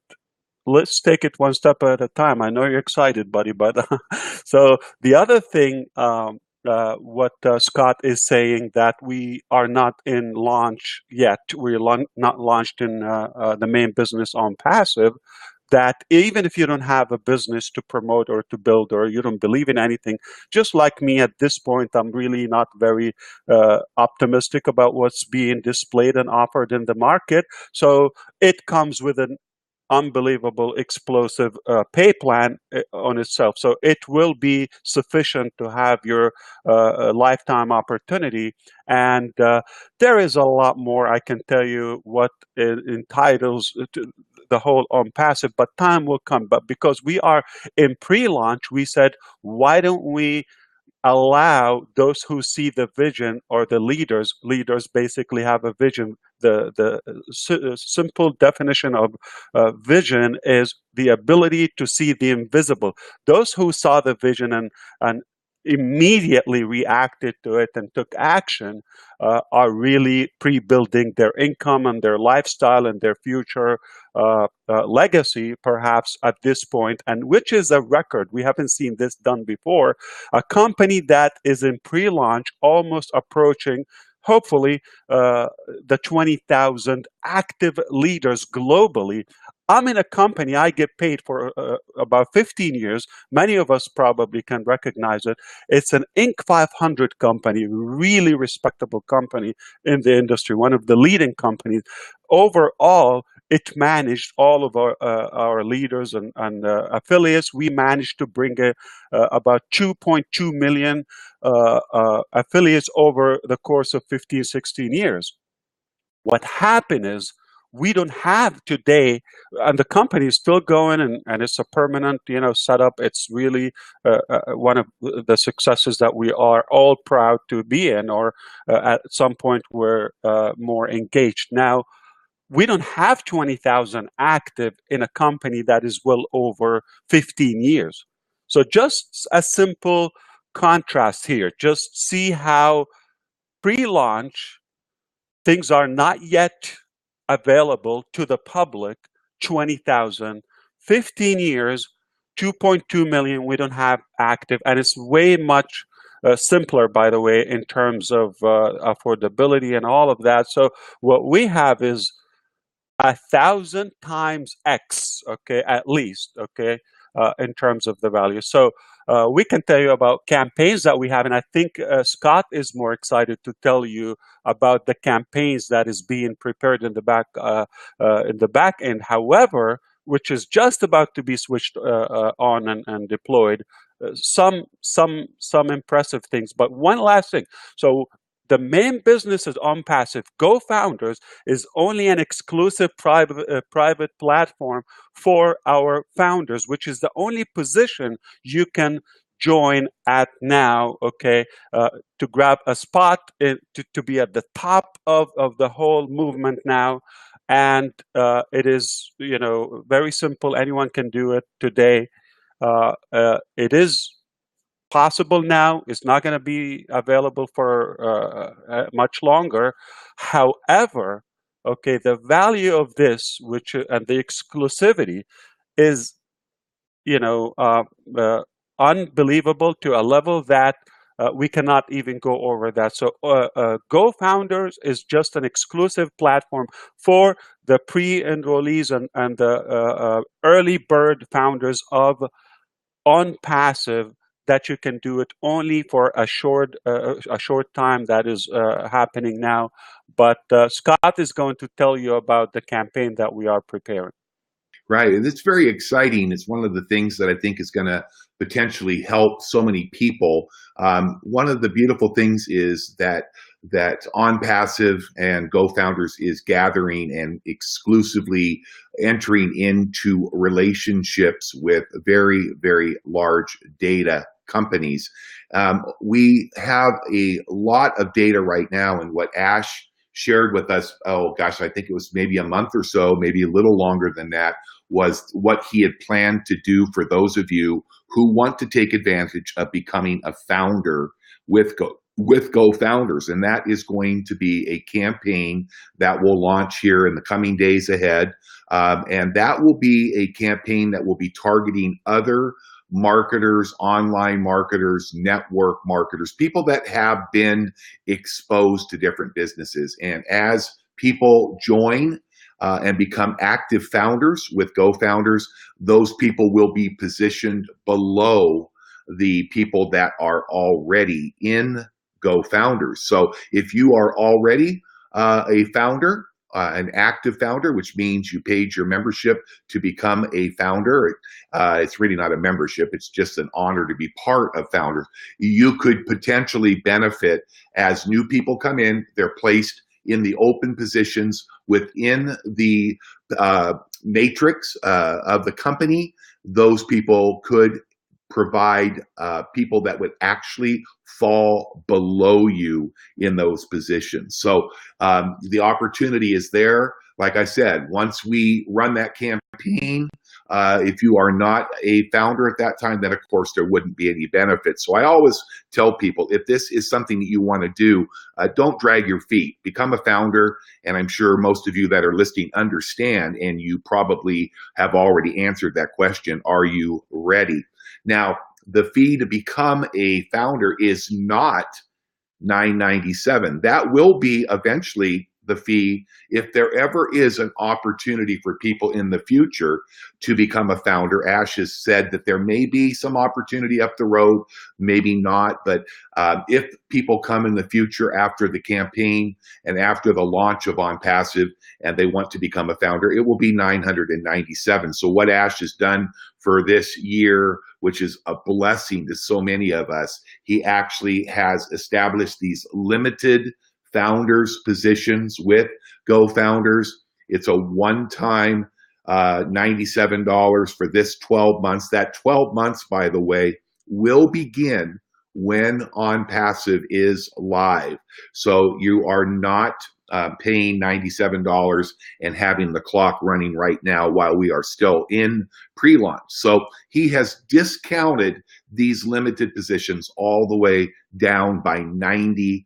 "Let's take it one step at a time. I know you're excited, buddy, but so the other thing, what Scott is saying, that we are not in launch yet. We're not launched in the main business Onpassive. That even if you don't have a business to promote or to build, or you don't believe in anything, just like me at this point, I'm really not very optimistic about what's being displayed and offered in the market. So it comes with an unbelievable explosive pay plan on itself. So it will be sufficient to have your lifetime opportunity. And there is a lot more I can tell you what it entitles to the whole Onpassive, but time will come. But because we are in pre-launch, we said, why don't we allow those who see the vision, or the leaders basically have a vision. The simple definition of vision is the ability to see the invisible. Those who saw the vision and immediately reacted to it and took action are really pre-building their income and their lifestyle and their future legacy, perhaps at this point, and which is a record. We haven't seen this done before. A company that is in pre-launch, almost approaching, hopefully, the 20,000 active leaders globally. I'm in a company, I get paid for about 15 years. Many of us probably can recognize it. It's an Inc. 500 company, really respectable company in the industry, one of the leading companies. Overall, it managed all of our leaders and affiliates. We managed to bring about 2.2 million affiliates over the course of 15, 16 years. What happened is, we don't have today, and the company is still going, and it's a permanent, setup. It's really one of the successes that we are all proud to be in, or at some point we're more engaged. Now, we don't have 20,000 active in a company that is well over 15 years. So just a simple contrast here. Just see how pre-launch things are not yet available to the public. 20,000, 15 years, 2.2 million we don't have active, and it's way much simpler, by the way, in terms of affordability and all of that. So what we have is 1,000 times X, okay, at least, okay, in terms of the value. So we can tell you about campaigns that we have, and I think Scott is more excited to tell you about the campaigns that is being prepared in the back end. However, which is just about to be switched on and deployed. Some impressive things, but one last thing. So the main business is Onpassive. Gofounders is only an exclusive private platform for our founders, which is the only position you can join at now, okay, to grab a spot, to be at the top of the whole movement now. And it is, very simple. Anyone can do it today. It is possible now. It's not going to be available for much longer. However, okay, the value of this, which and the exclusivity, is unbelievable to a level that we cannot even go over that. So Gofounders is just an exclusive platform for the pre-enrollees and the early bird founders of Onpassive, that you can do it only for a short time that is happening now. But Scott is going to tell you about the campaign that we are preparing. Right. And it's very exciting. It's one of the things that I think is going to potentially help so many people. One of the beautiful things is that Onpassive and Gofounders is gathering and exclusively entering into relationships with very, very large data companies. We have a lot of data right now, and what Ash shared with us, oh gosh, I think it was maybe a month or so, maybe a little longer than that, was what he had planned to do for those of you who want to take advantage of becoming a founder with Gofounders. And that is going to be a campaign that will launch here in the coming days ahead. And that will be a campaign that will be targeting other marketers, online marketers, network marketers, people that have been exposed to different businesses. And as people join and become active founders with Gofounders, those people will be positioned below the people that are already in Gofounders. So if you are already a founder, an active founder, which means you paid your membership to become a founder. It's really not a membership. It's just an honor to be part of Founders. You could potentially benefit as new people come in. They're placed in the open positions within the matrix of the company. Those people could provide people that would actually fall below you in those positions. So the opportunity is there. Like I said, once we run that campaign, if you are not a founder at that time, then of course there wouldn't be any benefit. So I always tell people, if this is something that you want to do, don't drag your feet. Become a founder. And I'm sure most of you that are listening understand, and you probably have already answered that question. Are you ready? Now, the fee to become a founder is not $9.97. That will be eventually the fee if there ever is an opportunity for people in the future to become a founder. Ash has said that there may be some opportunity up the road, maybe not, but if people come in the future after the campaign and after the launch of Onpassive and they want to become a founder, it will be $997. So what Ash has done for this year, which is a blessing to so many of us, he actually has established these limited founders positions with Gofounders. It's a one-time $97 for this 12 months. That 12 months, by the way, will begin when Onpassive is live. So you are not paying $97 and having the clock running right now while we are still in pre-launch. So he has discounted these limited positions all the way down by 90%.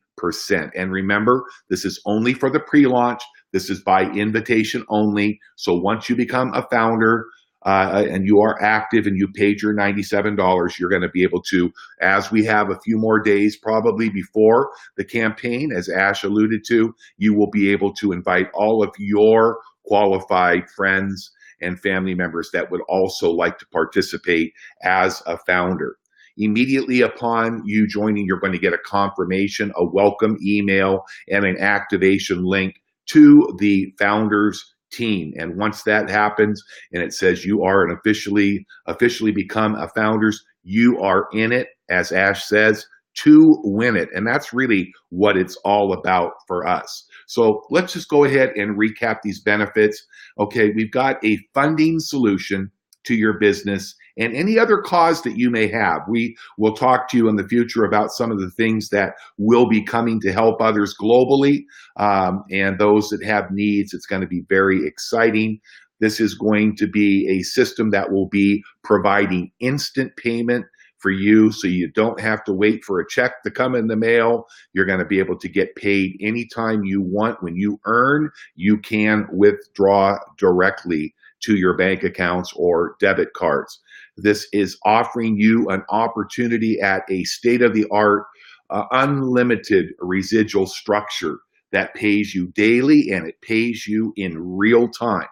And remember, this is only for the pre-launch. This is by invitation only. So once you become a founder and you are active and you paid your $97, you're going to be able to, as we have a few more days probably before the campaign, as Ash alluded to, you will be able to invite all of your qualified friends and family members that would also like to participate as a founder. Immediately upon you joining, you're going to get a confirmation, a welcome email, and an activation link to the Founders team. And once that happens and it says you are an officially become a Founders, you are in it, as Ash says, to win it. And that's really what it's all about for us. So let's just go ahead and recap these benefits. Okay, we've got a funding solution to your business and any other cause that you may have. We will talk to you in the future about some of the things that will be coming to help others globally and those that have needs. It's going to be very exciting. This is going to be a system that will be providing instant payment for you, so you don't have to wait for a check to come in the mail. You're going to be able to get paid anytime you want. When you earn, you can withdraw directly to your bank accounts or debit cards. This is offering you an opportunity at a state-of-the-art, unlimited residual structure that pays you daily and it pays you in real time.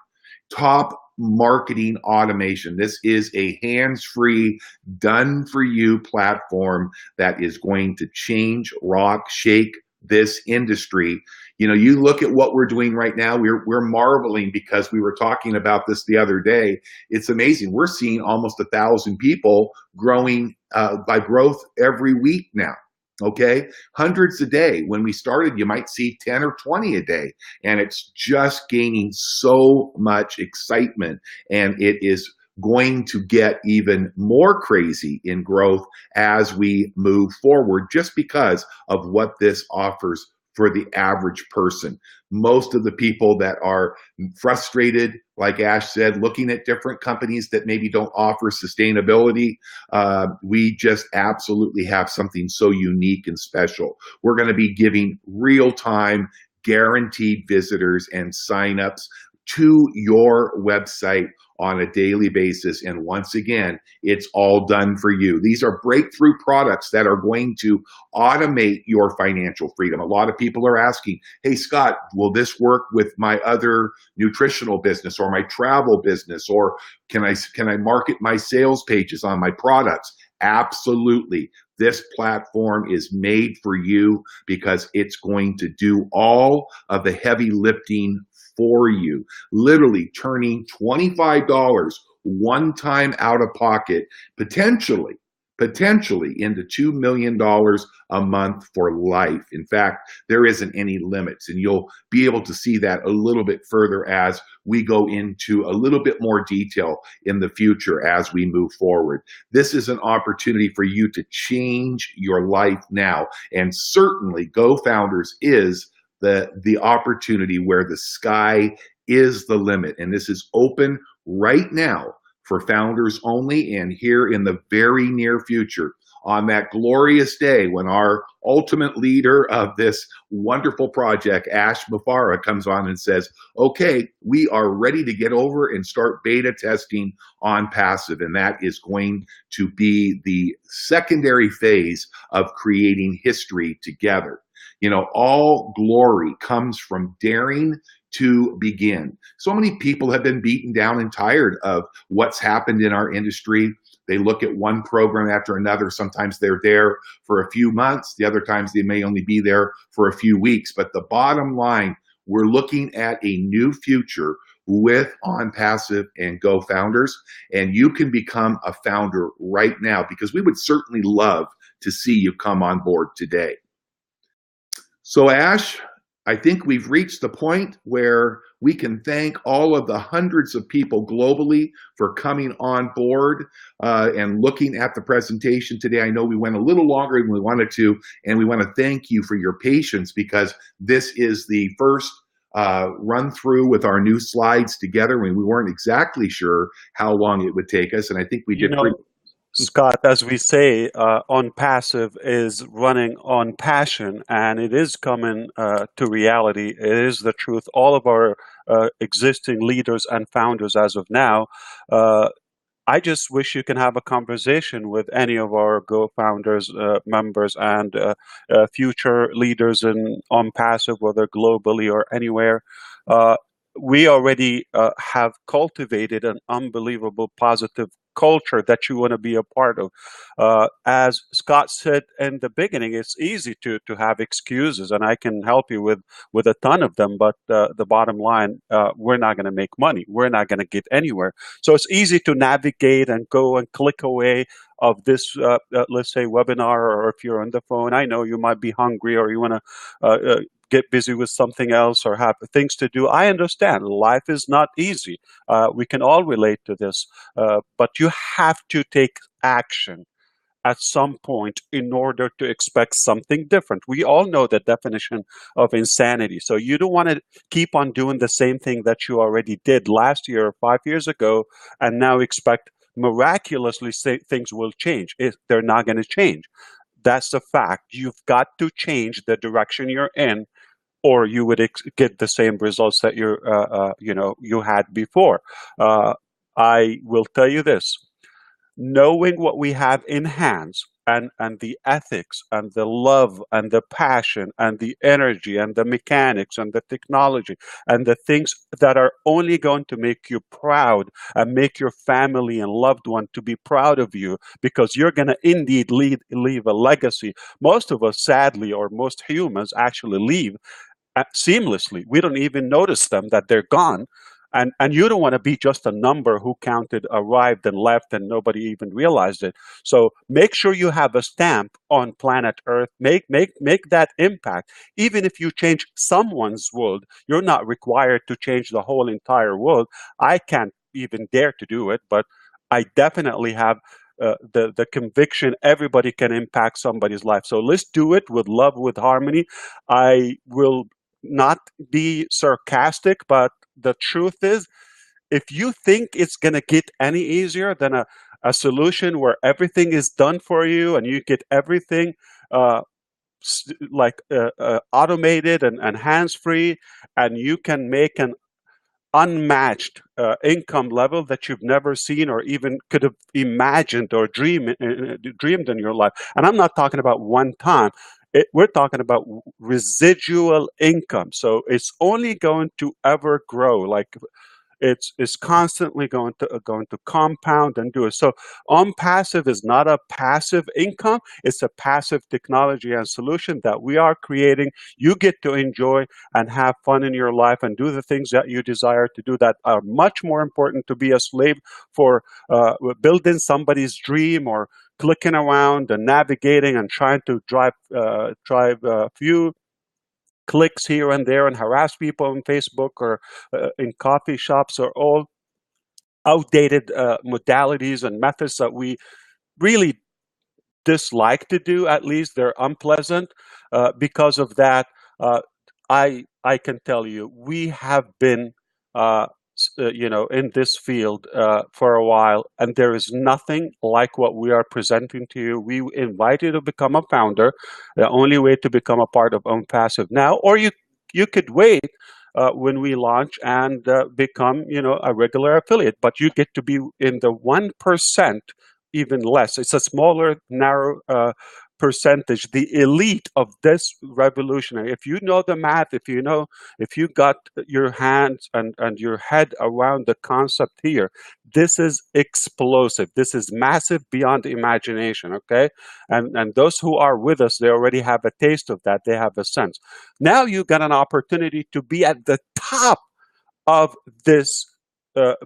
Top marketing automation. This is a hands-free, done-for-you platform that is going to change, rock, shake this industry. You know, you look at what we're doing right now, we're marveling because we were talking about this the other day. It's amazing. We're seeing almost 1,000 people growing by growth every week now. Okay, hundreds a day. When we started, you might see 10 or 20 a day, and it's just gaining so much excitement, and it is going to get even more crazy in growth as we move forward, just because of what this offers for the average person. Most of the people that are frustrated, like Ash said, looking at different companies that maybe don't offer sustainability, we just absolutely have something so unique and special. We're going to be giving real-time guaranteed visitors and signups to your website on a daily basis. And once again, it's all done for you. These are breakthrough products that are going to automate your financial freedom. A lot of people are asking, hey, Scott, will this work with my other nutritional business or my travel business? Or can I market my sales pages on my products? Absolutely. This platform is made for you because it's going to do all of the heavy lifting for you, literally turning $25 one time out of pocket, potentially into $2 million a month for life. In fact, there isn't any limits, and you'll be able to see that a little bit further as we go into a little bit more detail in the future as we move forward. This is an opportunity for you to change your life now, and certainly Gofounders is the opportunity where the sky is the limit. And this is open right now for founders only, and here in the very near future, on that glorious day when our ultimate leader of this wonderful project, Ash Mufara, comes on and says, okay, we are ready to get over and start beta testing Onpassive. And that is going to be the secondary phase of creating history together. You know, all glory comes from daring to begin. So many people have been beaten down and tired of what's happened in our industry. They look at one program after another. Sometimes they're there for a few months. The other times they may only be there for a few weeks. But the bottom line, we're looking at a new future with Onpassive and Gofounders, and you can become a founder right now, because we would certainly love to see you come on board today. So Ash, I think we've reached the point where we can thank all of the hundreds of people globally for coming on board and looking at the presentation today. I know we went a little longer than we wanted to, and we want to thank you for your patience, because this is the first run through with our new slides together. We weren't exactly sure how long it would take us, and I think we did pretty. Scott, as we say, Onpassive is running on passion, and it is coming to reality. It is the truth. All of our existing leaders and founders as of now, I just wish you can have a conversation with any of our Gofounders members and future leaders in Onpassive, whether globally or anywhere. We already have cultivated an unbelievable positive culture that you want to be a part of. As Scott said in the beginning, it's easy to have excuses, and I can help you with a ton of them, but the bottom line, we're not going to make money. We're not going to get anywhere. So it's easy to navigate and go and click away of this, let's say, webinar, or if you're on the phone, I know you might be hungry or you want to get busy with something else or have things to do. I understand. Life is not easy. We can all relate to this. But you have to take action at some point in order to expect something different. We all know the definition of insanity. So you don't want to keep on doing the same thing that you already did last year or 5 years ago and now expect miraculously things will change. They're not going to change. That's a fact. You've got to change the direction you're in, or you would get the same results that you had before. I will tell you this: knowing what we have in hands and the ethics and the love and the passion and the energy and the mechanics and the technology and the things that are only going to make you proud and make your family and loved one to be proud of you, because you're going to indeed leave a legacy. Most of us, sadly, or most humans actually leave seamlessly. We don't even notice them, that they're gone. And you don't want to be just a number who counted, arrived, and left, and nobody even realized it. So make sure you have a stamp on planet Earth. Make that impact. Even if you change someone's world, you're not required to change the whole entire world. I can't even dare to do it, but I definitely have the conviction everybody can impact somebody's life. So let's do it with love, with harmony. I will not be sarcastic, but the truth is, if you think it's going to get any easier than a solution where everything is done for you and you get everything automated and hands-free, and you can make an unmatched income level that you've never seen or even could have imagined or dreamed in your life. And I'm not talking about one time. We're talking about residual income. So it's only going to ever grow. Like it's constantly going to compound and do it. So Onpassive is not a passive income. It's a passive technology and solution that we are creating. You get to enjoy and have fun in your life and do the things that you desire to do that are much more important to be a slave for building somebody's dream or clicking around and navigating and trying to drive a few clicks here and there and harass people on Facebook or in coffee shops, are all outdated modalities and methods that we really dislike to do. At least they're unpleasant. Because of that, I can tell you, we have been in this field for a while, and there is nothing like what we are presenting to you. We invite you to become a founder. The only way to become a part of Onpassive now, or you could wait when we launch and become a regular affiliate, but you get to be in the 1%, even less. It's a smaller, narrow percentage, the elite of this revolutionary. If you know the math, if you got your hands and your head around the concept here, this is explosive. This is massive beyond imagination, okay? And those who are with us, they already have a taste of that. They have a sense. Now you got an opportunity to be at the top of this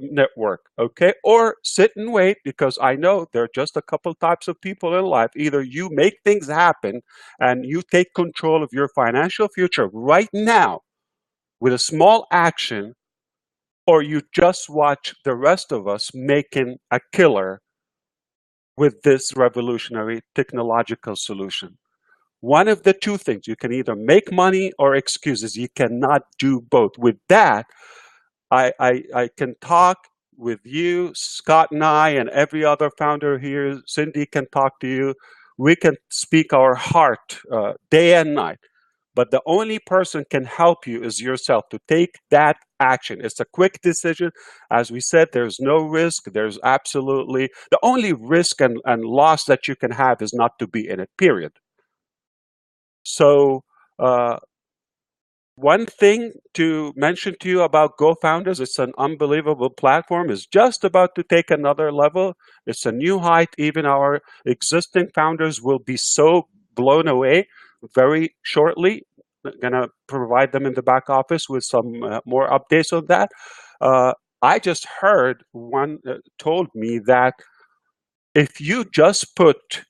network, okay? Or sit and wait, because I know there are just a couple types of people in life. Either you make things happen and you take control of your financial future right now with a small action, or you just watch the rest of us making a killer with this revolutionary technological solution. One of the two things: you can either make money or excuses. You cannot do both. With that, I can talk with you, Scott and I, and every other founder here. Cindy can talk to you. We can speak our heart day and night. But the only person can help you is yourself to take that action. It's a quick decision. As we said, there's no risk. There's absolutely, the only risk and loss that you can have is not to be in it, period. So one thing to mention to you about Gofounders: it's an unbelievable platform. It's just about to take another level. It's a new height. Even our existing founders will be so blown away very shortly. I'm going to provide them in the back office with some more updates on that. I just heard one told me that if you just put,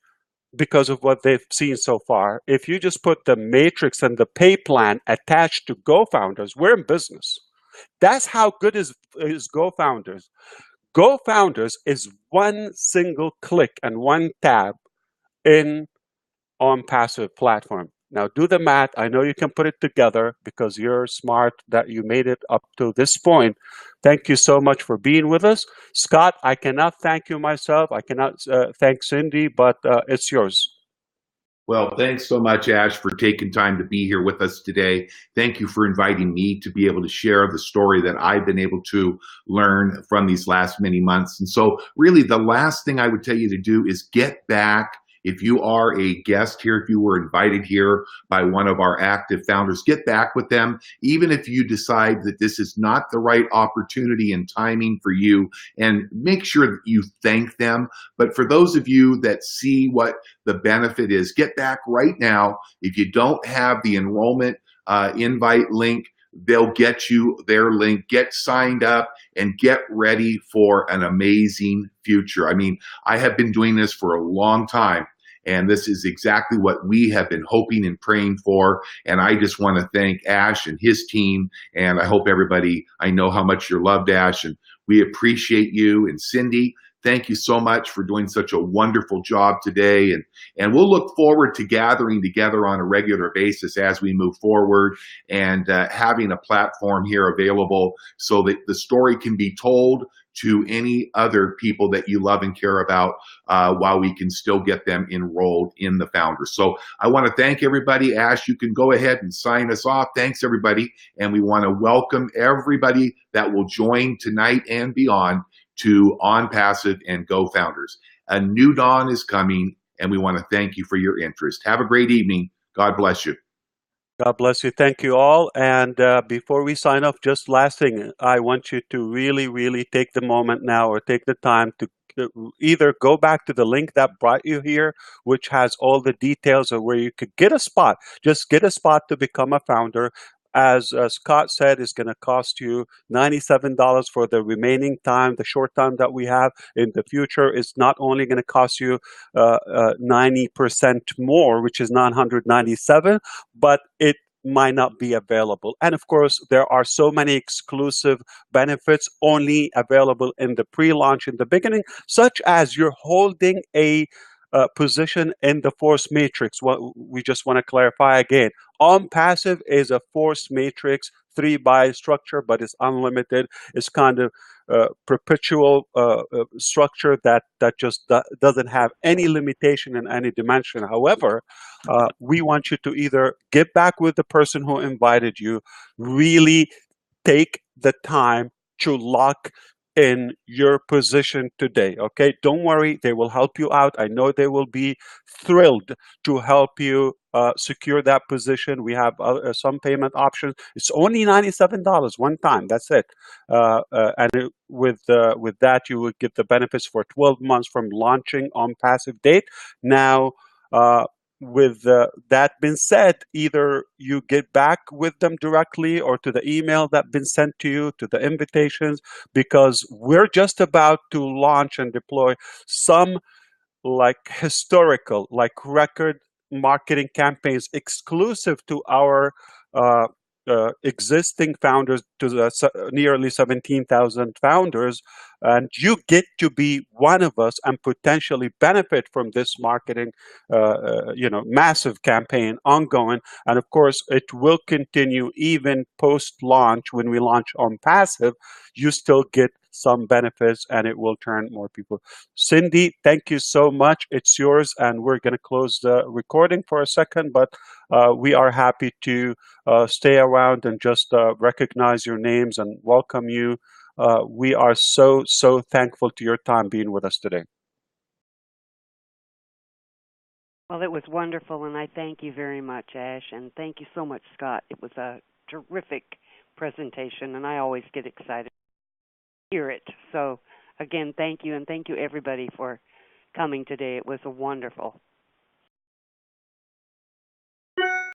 because of what they've seen so far, if you just put the matrix and the pay plan attached to Gofounders, we're in business. That's how good is Gofounders. Gofounders is one single click and one tab in Onpassive platform. Now do the math. I know you can put it together because you're smart that you made it up to this point. Thank you so much for being with us. Scott, I cannot thank you myself. I cannot thank Cindy, but it's yours. Well, thanks so much, Ash, for taking time to be here with us today. Thank you for inviting me to be able to share the story that I've been able to learn from these last many months. And so really the last thing I would tell you to do is get back If you are a guest here, if you were invited here by one of our active founders, get back with them. Even if you decide that this is not the right opportunity and timing for you, and make sure that you thank them. But for those of you that see what the benefit is, get back right now. If you don't have the enrollment invite link, they'll get you their link. Get signed up and get ready for an amazing future. I mean, I have been doing this for a long time, and this is exactly what we have been hoping and praying for. And I just want to thank Ash and his team. And I hope everybody, I know how much you're loved, Ash, and we appreciate you. And Cindy, thank you so much for doing such a wonderful job today. And we'll look forward to gathering together on a regular basis as we move forward, and having a platform here available so that the story can be told to any other people that you love and care about, while we can still get them enrolled in the Founders. So I want to thank everybody. Ash, you can go ahead and sign us off. Thanks, everybody. And we want to welcome everybody that will join tonight and beyond to Onpassive and Gofounders. A new dawn is coming, and we want to thank you for your interest. Have a great evening. God bless you. God bless you. Thank you all. And before we sign off, just last thing, I want you to really, really take the moment now, or take the time to either go back to the link that brought you here, which has all the details of where you could get a spot. Just get a spot to become a founder. As Scott said, it's going to cost you $97 for the remaining time, the short time that we have. In the future, it's not only going to cost you 90% more, which is $997, but it might not be available. And of course, there are so many exclusive benefits only available in the pre-launch in the beginning, such as you're holding a position in the force matrix. What we just want to clarify again, Onpassive is a force matrix 3-by structure, but it's unlimited. It's kind of perpetual structure that just doesn't have any limitation in any dimension. However, we want you to either get back with the person who invited you, really take the time to lock in your position today. Okay, don't worry, they will help you out. I know they will be thrilled to help you secure that position. We have some payment options. It's only $97 one time. That's it. With that, you will get the benefits for 12 months from launching Onpassive date. Now, with that being said, either you get back with them directly or to the email that been sent to you, to the invitations, because we're just about to launch and deploy some like historical, like record marketing campaigns exclusive to our existing founders, to the nearly 17,000 founders, and you get to be one of us and potentially benefit from this marketing, massive campaign ongoing. And of course, it will continue even post-launch. When we launch Onpassive, you still get some benefits, and it will turn more people. Cindy, thank you so much. It's yours, and we're going to close the recording for a second, but we are happy to stay around and just recognize your names and welcome you. We are so thankful to your time being with us today. Well, it was wonderful, and I thank you very much, Ash, and thank you so much, Scott. It was a terrific presentation, and I always get excited to hear it. So, again, thank you, and thank you, everybody, for coming today. It was wonderful.